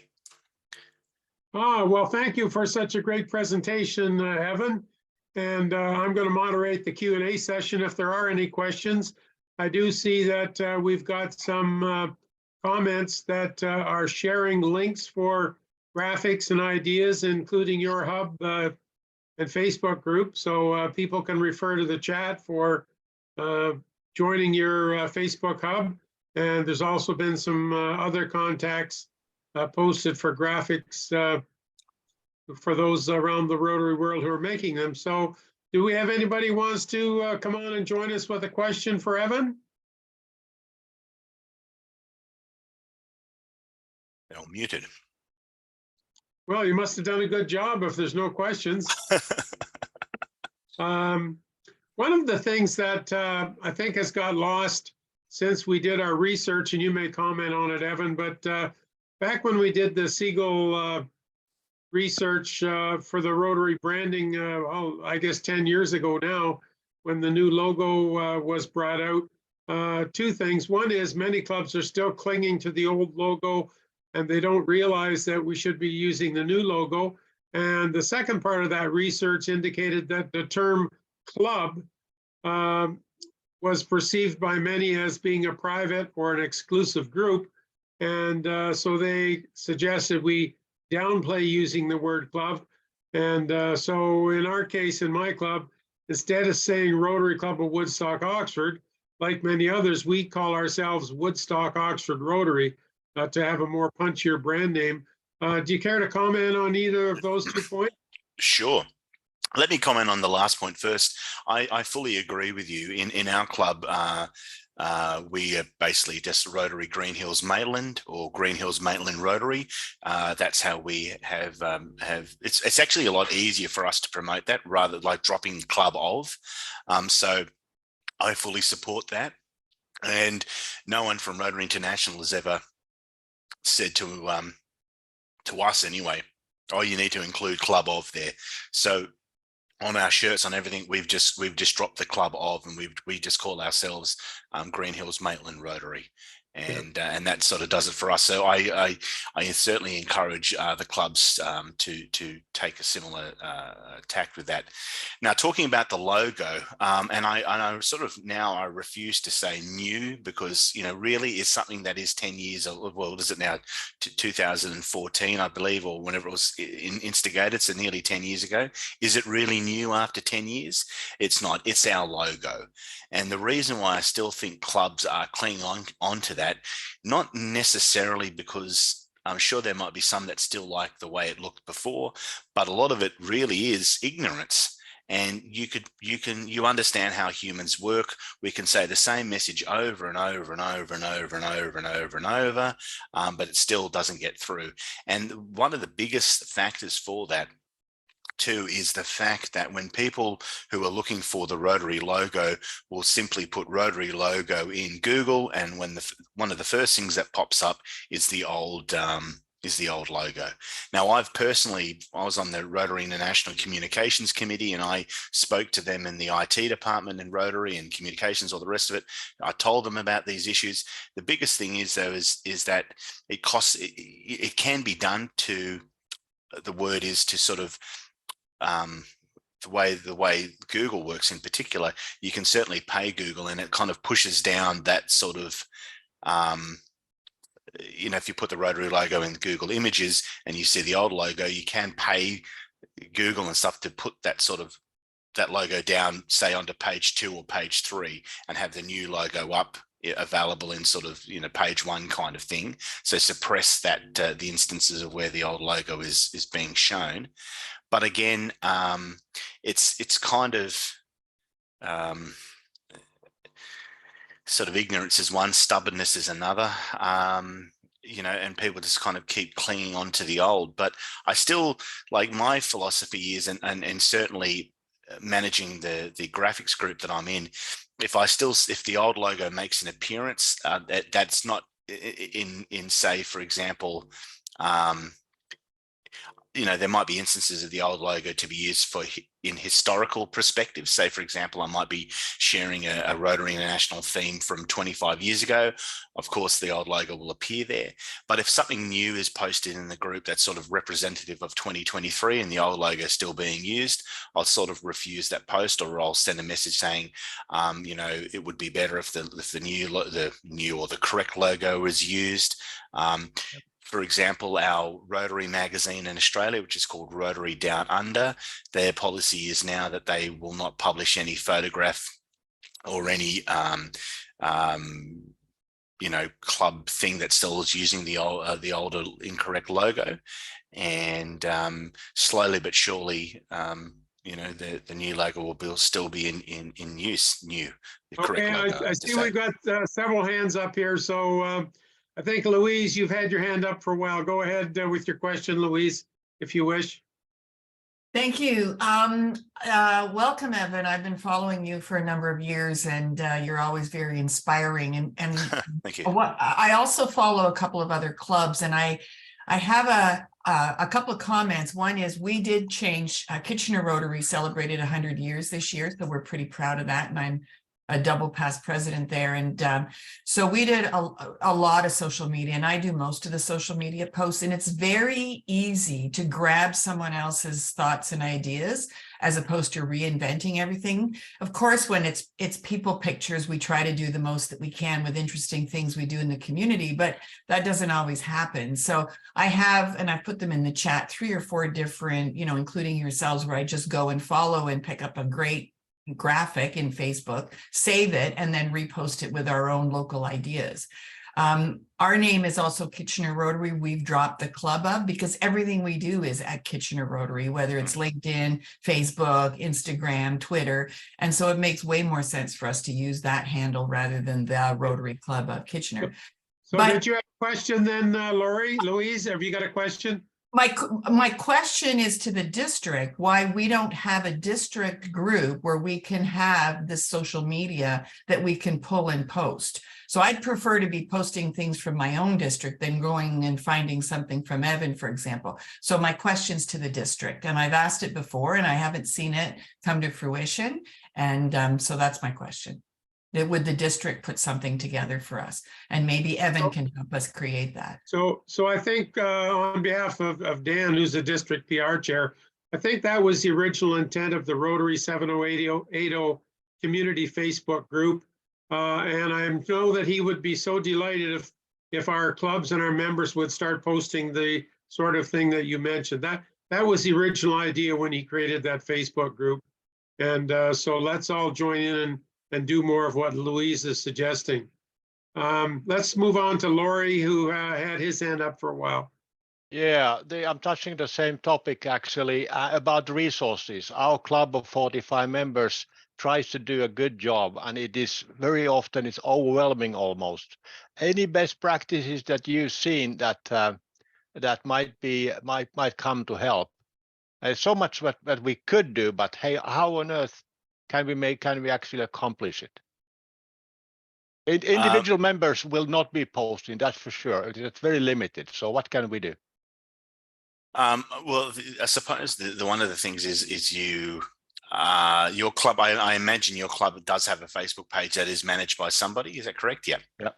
Speaker 3: Oh, well, thank you for such a great presentation, Evan. And I'm going to moderate the Q&A session if there are any questions. I do see that we've got some comments that are sharing links for graphics and ideas, including your hub and Facebook group. So people can refer to the chat for joining your Facebook hub. And there's also been some other contacts posted for graphics for those around the Rotary world who are making them. So do we have anybody who wants to come on and join us with a question for Evan?
Speaker 2: They're all muted.
Speaker 3: Well, you must have done a good job if there's no questions. One of the things that I think has got lost since we did our research, and you may comment on it, Evan, but back when we did the Siegel research for the Rotary branding, I guess 10 years ago now, when the new logo was brought out. Two things. One is many clubs are still clinging to the old logo, and they don't realize that we should be using the new logo. And the second part of that research indicated that the term club was perceived by many as being a private or an exclusive group. And so they suggested we downplay using the word club. And so in our case, in my club, instead of saying Rotary Club of Woodstock, Oxford, like many others, we call ourselves Woodstock Oxford Rotary to have a more punchier brand name. Do you care to comment on either of those 2 points?
Speaker 2: Sure. Let me comment on the last point first. I fully agree with you. In our club, we are basically just Rotary Green Hills Maitland or Green Hills Maitland Rotary. That's how we have it's actually a lot easier for us to promote that rather like dropping club of. So I fully support that. And no one from Rotary International has ever said to us anyway, oh, you need to include club of there. So on our shirts, on everything, we've just dropped the club of, and we just call ourselves Green Hills Maitland Rotary, and that sort of does it for us. So I certainly encourage the clubs to take a similar tact with that. Now, talking about the logo, and I sort of now I refuse to say new, because really is something that is 10 years old. Well, is it now 2014, I believe, or whenever it was instigated, so nearly 10 years ago. Is it really new after 10 years? It's not. It's our logo. And the reason why I still think clubs are clinging on to that, not necessarily because I'm sure there might be some that still like the way it looked before, but a lot of it really is ignorance. And you understand how humans work. We can say the same message over and over and over and over and over and over and over, but it still doesn't get through. And one of the biggest factors for that too is the fact that when people who are looking for the Rotary logo will simply put Rotary logo in Google, and when one of the first things that pops up is the old is the old logo. Now, I was on the Rotary International Communications Committee, and I spoke to them in the IT department in Rotary and communications, all the rest of it. I told them about these issues. The biggest thing is, though, is that it costs, it can be done to, the word is to sort of, the way Google works in particular, you can certainly pay Google, and it kind of pushes down that sort of, if you put the Rotary logo in Google Images and you see the old logo, you can pay Google and stuff to put that logo down, say onto page 2 or page 3, and have the new logo up available in sort of, page 1 kind of thing. So suppress that, the instances of where the old logo is being shown. But again, it's kind of, sort of ignorance is one, stubbornness is another, and people just kind of keep clinging on to the old. But I still, like, my philosophy is, and certainly managing the graphics group that I'm in, if the old logo makes an appearance, that's not in say, for example, there might be instances of the old logo to be used in historical perspective. Say, for example, I might be sharing a Rotary International theme from 25 years ago. Of course, the old logo will appear there. But if something new is posted in the group that's sort of representative of 2023 and the old logo is still being used, I'll sort of refuse that post, or I'll send a message saying, it would be better if the new or the correct logo was used. For example, our Rotary magazine in Australia, which is called Rotary Down Under, their policy is now that they will not publish any photograph or any, club thing that still is using the older incorrect logo. And slowly but surely, the new logo will still be in use.
Speaker 3: Okay, I see we've got several hands up here, so. I think, Louise, you've had your hand up for a while. Go ahead with your question, Louise, if you wish.
Speaker 4: Thank you. Welcome, Evan. I've been following you for a number of years, and you're always very inspiring. And
Speaker 2: Thank you.
Speaker 4: I also follow a couple of other clubs, and I have a couple of comments. One is, we did change, Kitchener Rotary celebrated 100 years this year, so we're pretty proud of that, and I'm a double past president there. And so we did a lot of social media, and I do most of the social media posts, and it's very easy to grab someone else's thoughts and ideas as opposed to reinventing everything. Of course, when it's people pictures, we try to do the most that we can with interesting things we do in the community, but that doesn't always happen. So I have, and I've put them in the chat, 3 or 4 different, including yourselves, where I just go and follow and pick up a great graphic in Facebook, save it, and then repost it with our own local ideas. Our name is also Kitchener Rotary. We've dropped the club of, because everything we do is at Kitchener Rotary, whether it's LinkedIn, Facebook, Instagram, Twitter. And so it makes way more sense for us to use that handle rather than the Rotary Club of Kitchener.
Speaker 3: So did you have a question then, Louise, have you got a question?
Speaker 4: My question is to the district, why we don't have a district group where we can have this social media that we can pull and post. So I'd prefer to be posting things from my own district than going and finding something from Evan, for example. So my question's to the district, and I've asked it before and I haven't seen it come to fruition. And so that's my question. Would the district put something together for us? And maybe Evan can help us create that.
Speaker 3: So I think on behalf of Dan, who's the district PR chair, I think that was the original intent of the Rotary 70880 community Facebook group. And I know that he would be so delighted if our clubs and our members would start posting the sort of thing that you mentioned. That was the original idea when he created that Facebook group. And so let's all join in and do more of what Louise is suggesting. Let's move on to Laurie, who had his hand up for a while.
Speaker 5: Yeah, I'm touching the same topic actually, about resources. Our club of 45 members tries to do a good job, and it is very often it's overwhelming almost. Any best practices that you've seen that might come to help? There's so much that we could do, but hey, how on earth can we actually accomplish it? Individual members will not be posting, that's for sure. It's very limited. So what can we do?
Speaker 2: Well, I suppose the one of the things is you, your club. I imagine your club does have a Facebook page that is managed by somebody. Is that correct? Yeah.
Speaker 5: Yeah.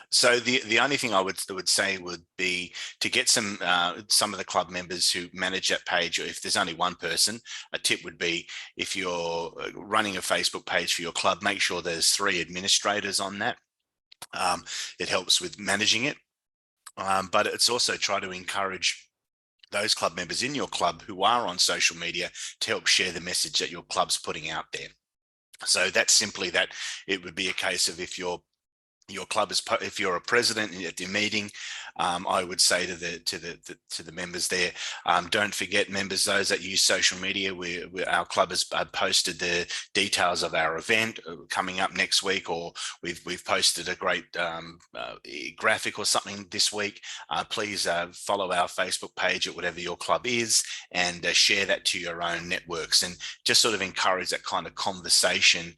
Speaker 2: So the only thing I would say would be to get some of the club members who manage that page, or if there's only one person, a tip would be if you're running a Facebook page for your club, make sure there's 3 administrators on that. It helps with managing it, but it's also try to encourage those club members in your club who are on social media to help share the message that your club's putting out there. So that's simply that. It would be a case of if your club is, if you're a president at your meeting, I would say to the members there, don't forget, members, those that use social media, our club has posted the details of our event coming up next week, or we've posted a great graphic or something this week. Please follow our Facebook page at whatever your club is, and share that to your own networks, and just sort of encourage that kind of conversation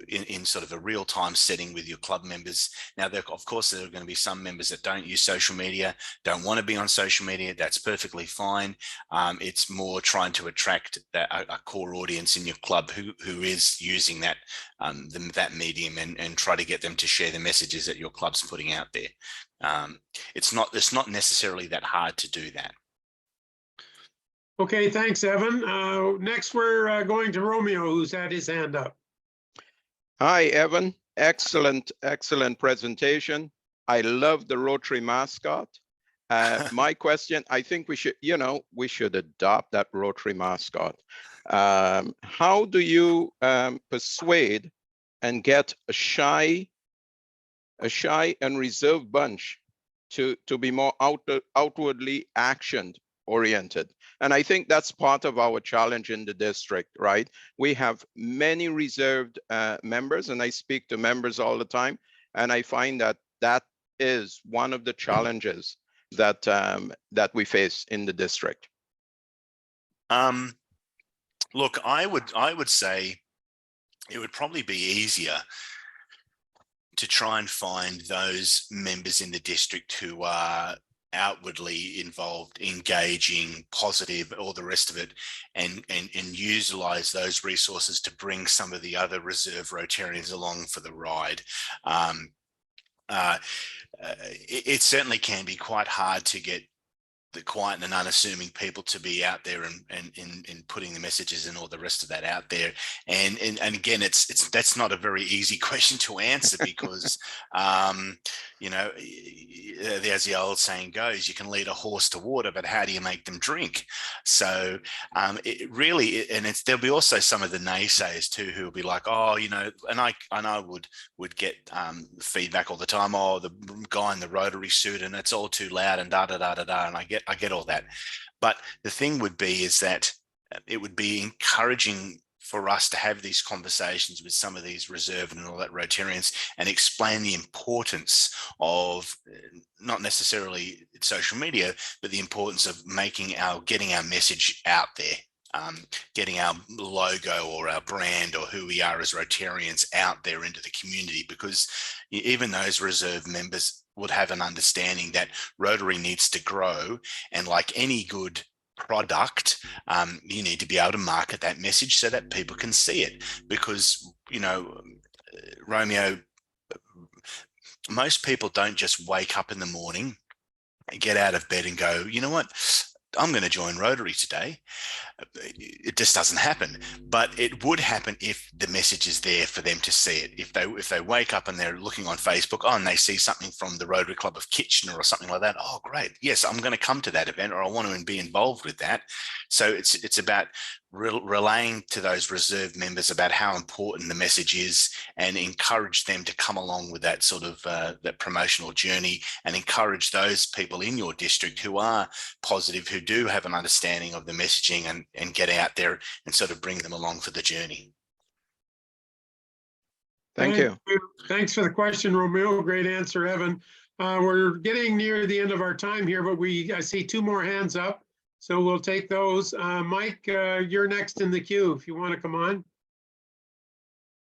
Speaker 2: in sort of a real-time setting with your club members. Now, of course, there are going to be some members that don't use social media, don't want to be on social media. That's perfectly fine. It's more trying to attract a core audience in your club who is using that medium, and try to get them to share the messages that your club's putting out there. It's not necessarily that hard to do that.
Speaker 3: Okay, thanks, Evan. Next, we're going to Romeo, who's had his hand up.
Speaker 6: Hi, Evan. Excellent presentation. I love the Rotary mascot. My question, I think we should adopt that Rotary mascot. How do you persuade and get a shy and reserved bunch to be more outwardly action oriented? And I think that's part of our challenge in the district, right? We have many reserved members, and I speak to members all the time, and I find that is one of the challenges that that we face in the district.
Speaker 2: Look, I would say it would probably be easier to try and find those members in the district who are outwardly involved, engaging, positive, all the rest of it, and utilize those resources to bring some of the other reserve Rotarians along for the ride. It certainly can be quite hard to get the quiet and unassuming people to be out there and putting the messages and all the rest of that out there. And again, that's not a very easy question to answer, because as the old saying goes, you can lead a horse to water, but how do you make them drink? So it really, there'll be also some of the naysayers too, who will be like, oh, and I would get feedback all the time. Oh, the guy in the Rotary suit, and it's all too loud, and da da da da da. And I get all that, but the thing would be is that it would be encouraging for us to have these conversations with some of these reserve and all that Rotarians, and explain the importance of not necessarily social media, but the importance of getting our message out there, getting our logo or our brand or who we are as Rotarians out there into the community, because even those reserve members would have an understanding that Rotary needs to grow, and like any good product, you need to be able to market that message so that people can see it. Because Romeo, most people don't just wake up in the morning, get out of bed and go, you know what, I'm going to join Rotary today. It just doesn't happen, but it would happen if the message is there for them to see it. If they wake up and they're looking on Facebook, and they see something from the Rotary Club of Kitchener or something like that, oh great, yes, I'm going to come to that event, or I want to be involved with that. So it's about relaying to those reserve members about how important the message is, and encourage them to come along with that sort of that promotional journey, and encourage those people in your district who are positive, who do have an understanding of the messaging, and get out there and sort of bring them along for the journey.
Speaker 6: Thank you.
Speaker 3: Thanks for the question, Romeo. Great answer, Evan. We're getting near the end of our time here, but I see 2 more hands up, so we'll take those. Mike, you're next in the queue if you want to come on.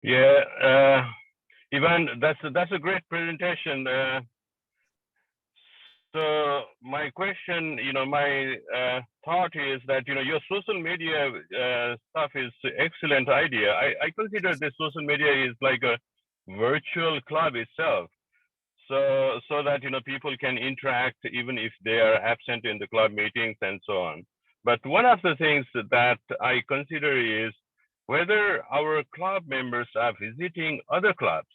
Speaker 7: Yeah, Ivan, that's a great presentation. So my question, my thought is that, your social media stuff is excellent idea. I consider the social media is like a virtual club itself. So that, people can interact even if they are absent in the club meetings and so on. But one of the things that I consider is whether our club members are visiting other clubs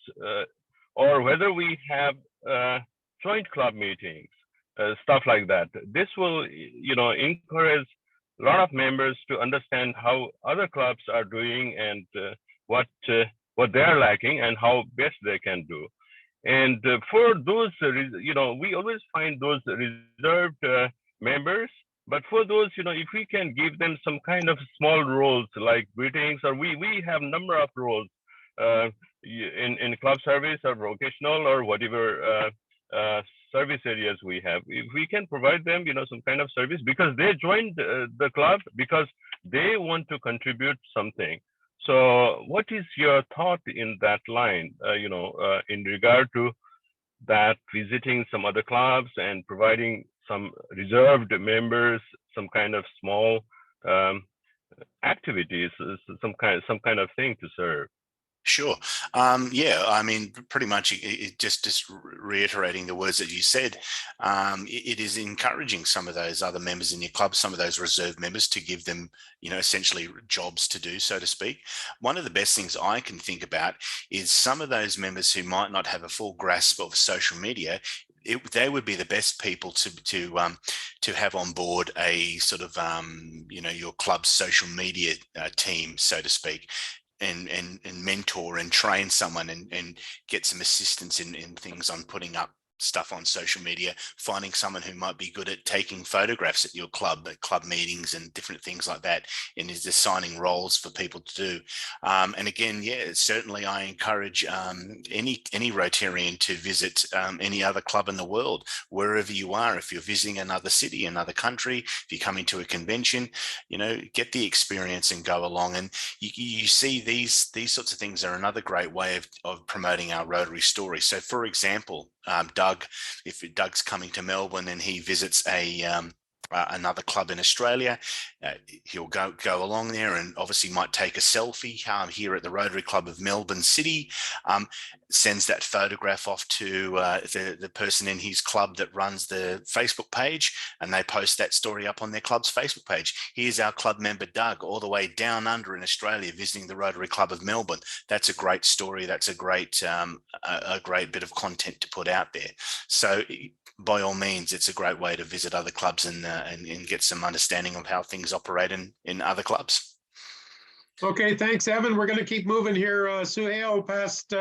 Speaker 7: or whether we have joint club meetings. Stuff like that. This will, encourage a lot of members to understand how other clubs are doing and what they are lacking and how best they can do. And for those, we always find those reserved members. But for those, if we can give them some kind of small roles like greetings, or we have number of roles in club service or vocational or whatever service areas we have. If we can provide them, some kind of service because they joined the club because they want to contribute something. So what is your thought in that line, in regard to that visiting some other clubs and providing some reserved members, some kind of small activities, some kind of thing to serve?
Speaker 2: Sure. Yeah, I mean, pretty much just reiterating the words that you said, it is encouraging some of those other members in your club, some of those reserve members, to give them, essentially jobs to do, so to speak. One of the best things I can think about is some of those members who might not have a full grasp of social media. They would be the best people to have on board a sort of your club's social media team, so to speak. And mentor and train someone and get some assistance in things on putting up stuff on social media, finding someone who might be good at taking photographs at your club, at club meetings and different things like that, and is assigning roles for people to do. And again, yeah, certainly I encourage any Rotarian to visit any other club in the world, wherever you are. If you're visiting another city, another country, if you come into a convention, get the experience and go along. And you see these sorts of things are another great way of promoting our Rotary story. So for example, Doug, if Doug's coming to Melbourne and he visits another club in Australia, he'll go along there and obviously might take a selfie here at the Rotary Club of Melbourne City, sends that photograph off to the person in his club that runs the Facebook page, and they post that story up on their club's Facebook page. Here's our club member Doug, all the way down under in Australia, visiting the Rotary Club of Melbourne. That's a great story. That's a great bit of content to put out there. So by all means, it's a great way to visit other clubs and get some understanding of how things operate in other clubs.
Speaker 3: Okay, thanks, Evan. We're going to keep moving here. Suhail, past,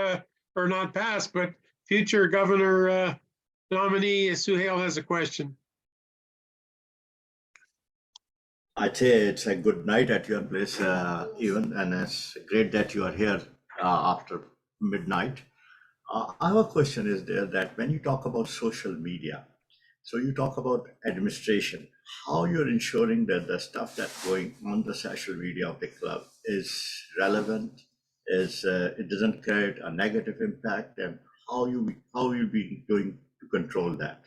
Speaker 3: or not past, but future governor nominee, Suhail has a question.
Speaker 8: I say it's a good night at your place, Evan, and it's great that you are here after midnight. I have a question is there that when you talk about social media, so you talk about administration, how you're ensuring that the stuff that's going on the social media of the club is relevant, it doesn't create a negative impact, and how you'll be going to control that?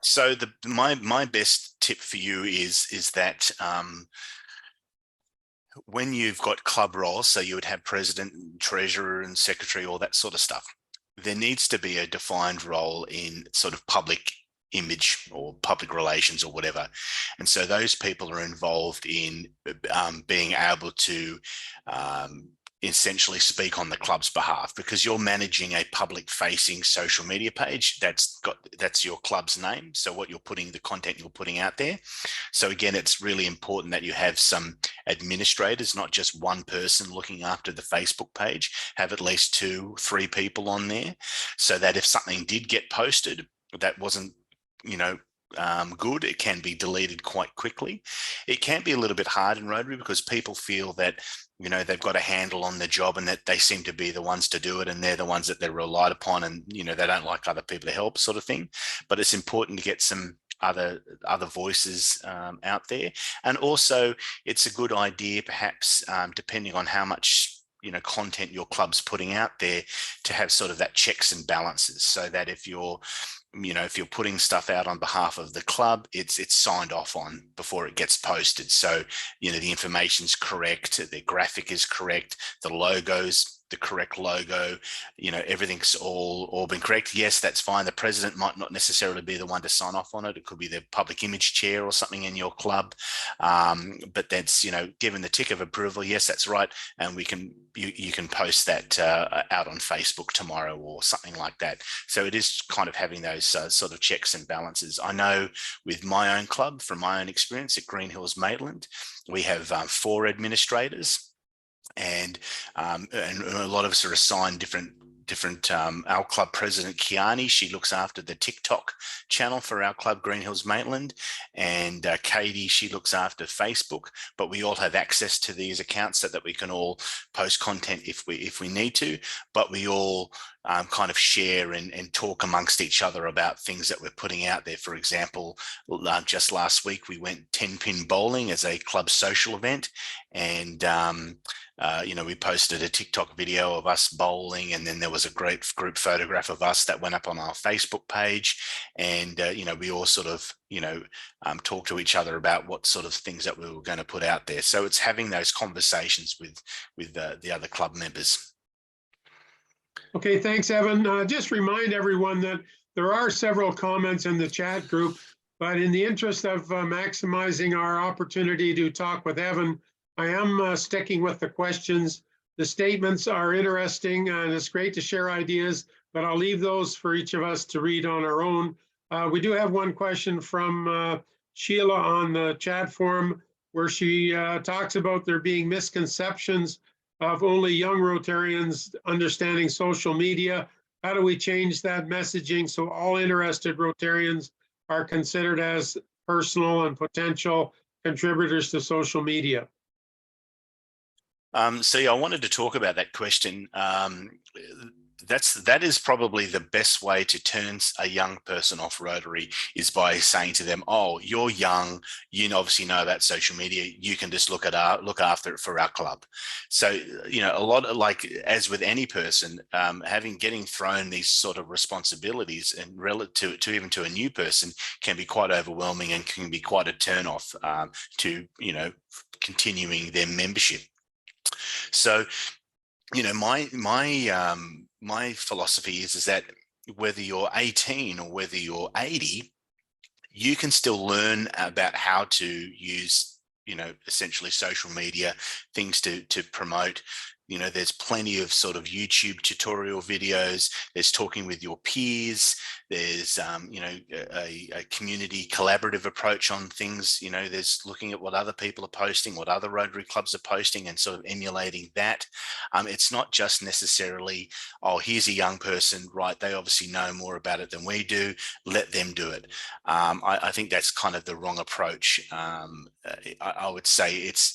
Speaker 2: So my best tip for you is that when you've got club roles, so you would have president, treasurer and secretary, all that sort of stuff, there needs to be a defined role in sort of public image or public relations or whatever. And so those people are involved in being able to essentially speak on the club's behalf, because you're managing a public facing social media page that's your club's name. So what you're putting, the content you're putting out there. So again, it's really important that you have some administrators, not just one person looking after the Facebook page, have at least 2-3 people on there, so that if something did get posted that wasn't, good, it can be deleted quite quickly. It can be a little bit hard in Rotary because people feel that they've got a handle on the job and that they seem to be the ones to do it, and they're the ones that they're relied upon, and they don't like other people to help, sort of thing. But it's important to get some other voices out there. And also it's a good idea, perhaps, depending on how much content your club's putting out there, to have sort of that checks and balances, so that if you're putting stuff out on behalf of the club, it's signed off on before it gets posted. So, the information's correct, the graphic is correct, the logo's the correct logo, everything's all been correct. Yes, that's fine. The president might not necessarily be the one to sign off on it. It could be the public image chair or something in your club. But that's, given the tick of approval, yes, that's right. And you can post that out on Facebook tomorrow or something like that. So it is kind of having those sort of checks and balances. I know with my own club, from my own experience at Green Hills Maitland, we have 4 administrators. And a lot of us are assigned different our club president, Kiani, she looks after the TikTok channel for our club, Green Hills Maitland, and Katie, she looks after Facebook. But we all have access to these accounts so that we can all post content if we need to, but we all kind of share and talk amongst each other about things that we're putting out there. For example, just last week we went 10-pin bowling as a club social event, and we posted a TikTok video of us bowling, and then there was a great group photograph of us that went up on our Facebook page. And, we all sort of, talk to each other about what sort of things that we were going to put out there. So it's having those conversations with the other club members.
Speaker 3: Okay, thanks, Evan. Just remind everyone that there are several comments in the chat group, but in the interest of maximizing our opportunity to talk with Evan, I am sticking with the questions. The statements are interesting, and it's great to share ideas, but I'll leave those for each of us to read on our own. We do have one question from Sheila on the chat forum, where she talks about there being misconceptions of only young Rotarians understanding social media. How do we change that messaging so all interested Rotarians are considered as personal and potential contributors to social media?
Speaker 2: I wanted to talk about that question. That is probably the best way to turn a young person off Rotary, is by saying to them, "Oh, you're young. You obviously know about social media. You can just look after it for our club." So, a lot of, like, as with any person, getting thrown these sort of responsibilities and relative to even to a new person can be quite overwhelming and can be quite a turn off to continuing their membership. So, my philosophy is that whether you're 18 or whether you're 80, you can still learn about how to use, essentially social media, things to promote. There's plenty of sort of YouTube tutorial videos. There's talking with your peers. There's, a community collaborative approach on things. There's looking at what other people are posting, what other Rotary clubs are posting, and sort of emulating that. It's not just necessarily, oh, here's a young person, right? They obviously know more about it than we do. Let them do it. I think that's kind of the wrong approach. I would say it's,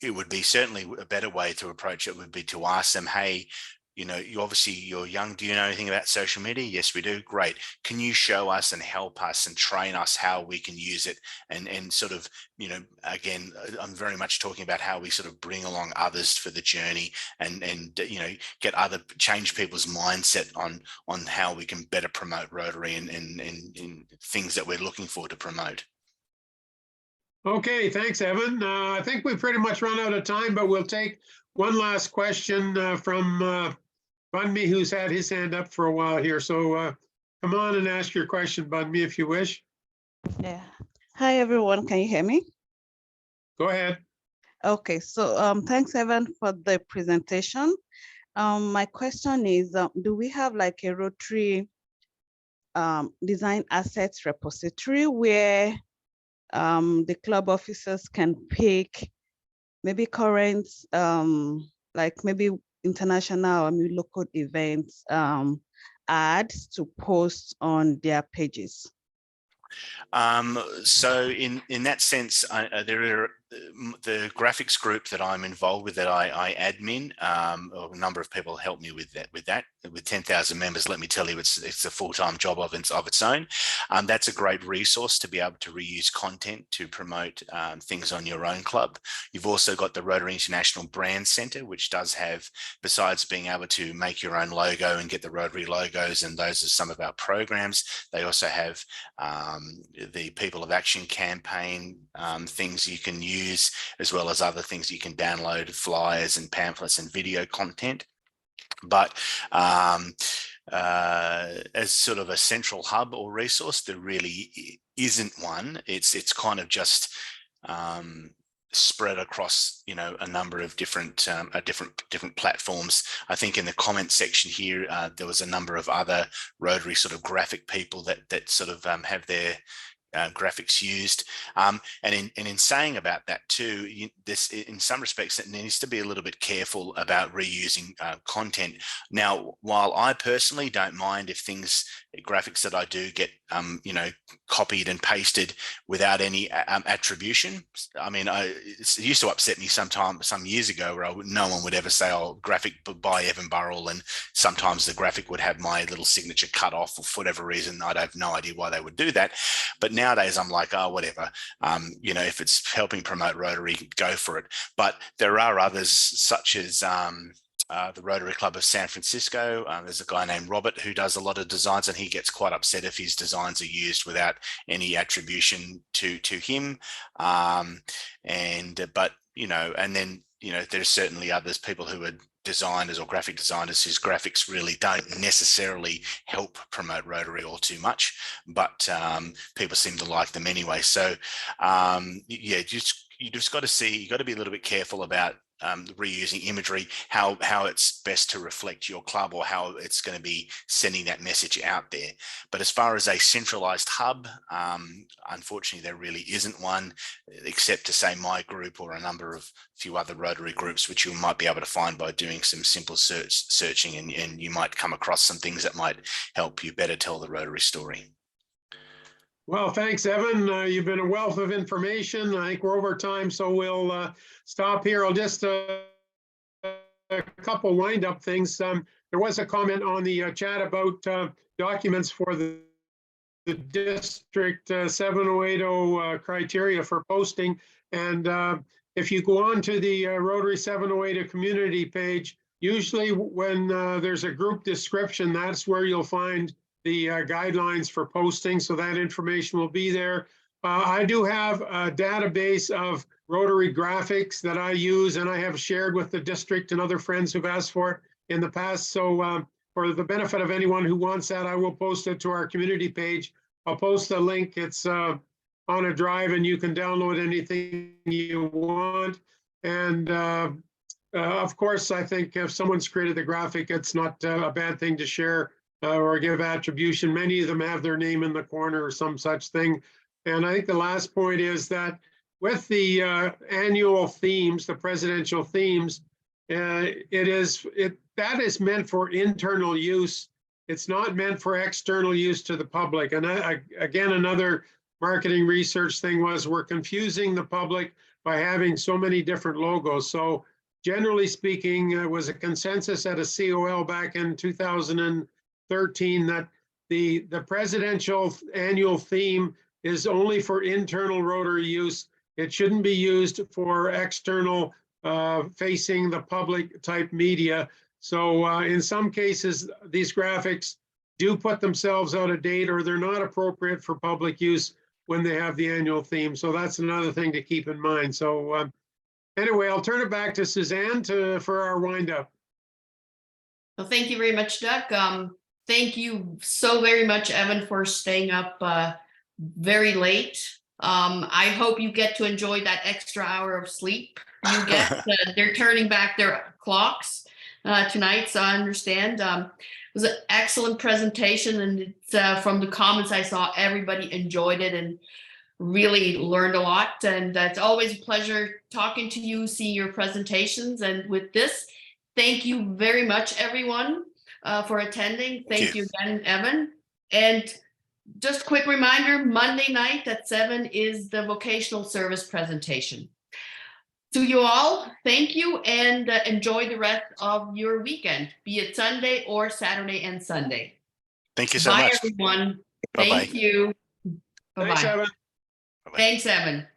Speaker 2: it would be certainly a better way to approach it would be to ask them, hey, you're young. Do you know anything about social media? Yes, we do. Great. Can you show us and help us and train us how we can use it? And sort of, again, I'm very much talking about how we sort of bring along others for the journey and change people's mindset on how we can better promote Rotary and things that we're looking for to promote.
Speaker 3: Okay, thanks, Evan. I think we've pretty much run out of time, but we'll take one last question from Bunmi, who's had his hand up for a while here. So come on and ask your question, Bunmi, if you wish.
Speaker 9: Yeah. Hi, everyone. Can you hear me?
Speaker 3: Go ahead.
Speaker 9: Okay, so thanks, Evan, for the presentation. My question is, do we have like a Rotary design assets repository where the club officers can pick maybe current, like maybe international or local events ads to post on their pages?
Speaker 2: So in that sense, there the graphics group that I'm involved with, that I admin, a number of people help me with that. With 10,000 members, let me tell you, it's a full-time job of its own. That's a great resource to be able to reuse content to promote things on your own club. You've also got the Rotary International Brand Centre, which does have, besides being able to make your own logo and get the Rotary logos, and those are some of our programs, they also have the People of Action campaign things you can use, as well as other things you can download, flyers and pamphlets and video content. But as sort of a central hub or resource, there really isn't one. It's kind of just spread across, you know, a number of different platforms. I think in the comment section here, there was a number of other Rotary sort of graphic people that sort of have their graphics used, and in saying about that too, this in some respects it needs to be a little bit careful about reusing content. Now, while I personally don't mind if graphics that I do get you know, copied and pasted without any attribution. I mean, it used to upset me some years ago where no one would ever say, oh, graphic by Evan Burrell, and sometimes the graphic would have my little signature cut off for whatever reason. I'd have no idea why they would do that. But nowadays I'm like, oh, whatever. You know, if it's helping promote Rotary, go for it. But there are others, such as the Rotary Club of San Francisco. There's a guy named Robert who does a lot of designs, and he gets quite upset if his designs are used without any attribution to him. But you know, and then, you know, there's certainly others, people who are designers or graphic designers whose graphics really don't necessarily help promote Rotary all too much, but people seem to like them anyway. So yeah, you just got to see, you got to be a little bit careful about reusing imagery, how it's best to reflect your club, or how it's going to be sending that message out there. But as far as a centralized hub, unfortunately there really isn't one, except to say my group or a number of few other Rotary groups, which you might be able to find by doing some simple searching, and you might come across some things that might help you better tell the Rotary story.
Speaker 3: Well, thanks, Evan. You've been a wealth of information. I think we're over time, so we'll stop here. I'll just a couple wind-up things. There was a comment on the chat about documents for the District 7080 criteria for posting. And if you go on to the Rotary 7080 community page, usually when there's a group description, that's where you'll find the guidelines for posting, so that information will be there. I do have a database of Rotary graphics that I use, and I have shared with the district and other friends who've asked for it in the past. So for the benefit of anyone who wants that, I will post it to our community page. I'll post the link. It's on a drive, and you can download anything you want. And of course, I think if someone's created the graphic, it's not a bad thing to share or give attribution. Many of them have their name in the corner or some such thing. And I think the last point is that with the annual themes, the presidential themes, that is meant for internal use. It's not meant for external use to the public. And again, another marketing research thing was we're confusing the public by having so many different logos. So generally speaking, it was a consensus at a COL back in 2013 that the presidential annual theme is only for internal Rotary use. It shouldn't be used for external facing the public type media. So in some cases, these graphics do put themselves out of date, or they're not appropriate for public use when they have the annual theme. So that's another thing to keep in mind. So anyway, I'll turn it back to Suzanne for our wind up.
Speaker 1: Well, thank you very much, Doug. Thank you so very much, Evan, for staying up very late. I hope you get to enjoy that extra hour of sleep you get. They're turning back their clocks tonight, so I understand. It was an excellent presentation, and it's, from the comments I saw, everybody enjoyed it and really learned a lot. And it's always a pleasure talking to you, seeing your presentations. And with this, thank you very much, everyone, for attending. Thank you again, Evan. And just a quick reminder, Monday night at 7 is the vocational service presentation. To you all, thank you, and enjoy the rest of your weekend, be it Sunday or Saturday and Sunday.
Speaker 2: Thank you so
Speaker 1: Bye,
Speaker 2: much.
Speaker 1: everyone.
Speaker 2: Bye-bye.
Speaker 1: Thank you.
Speaker 3: Thanks,
Speaker 1: Bye-bye.
Speaker 3: Evan.
Speaker 2: Bye-bye.
Speaker 1: Thanks, Evan.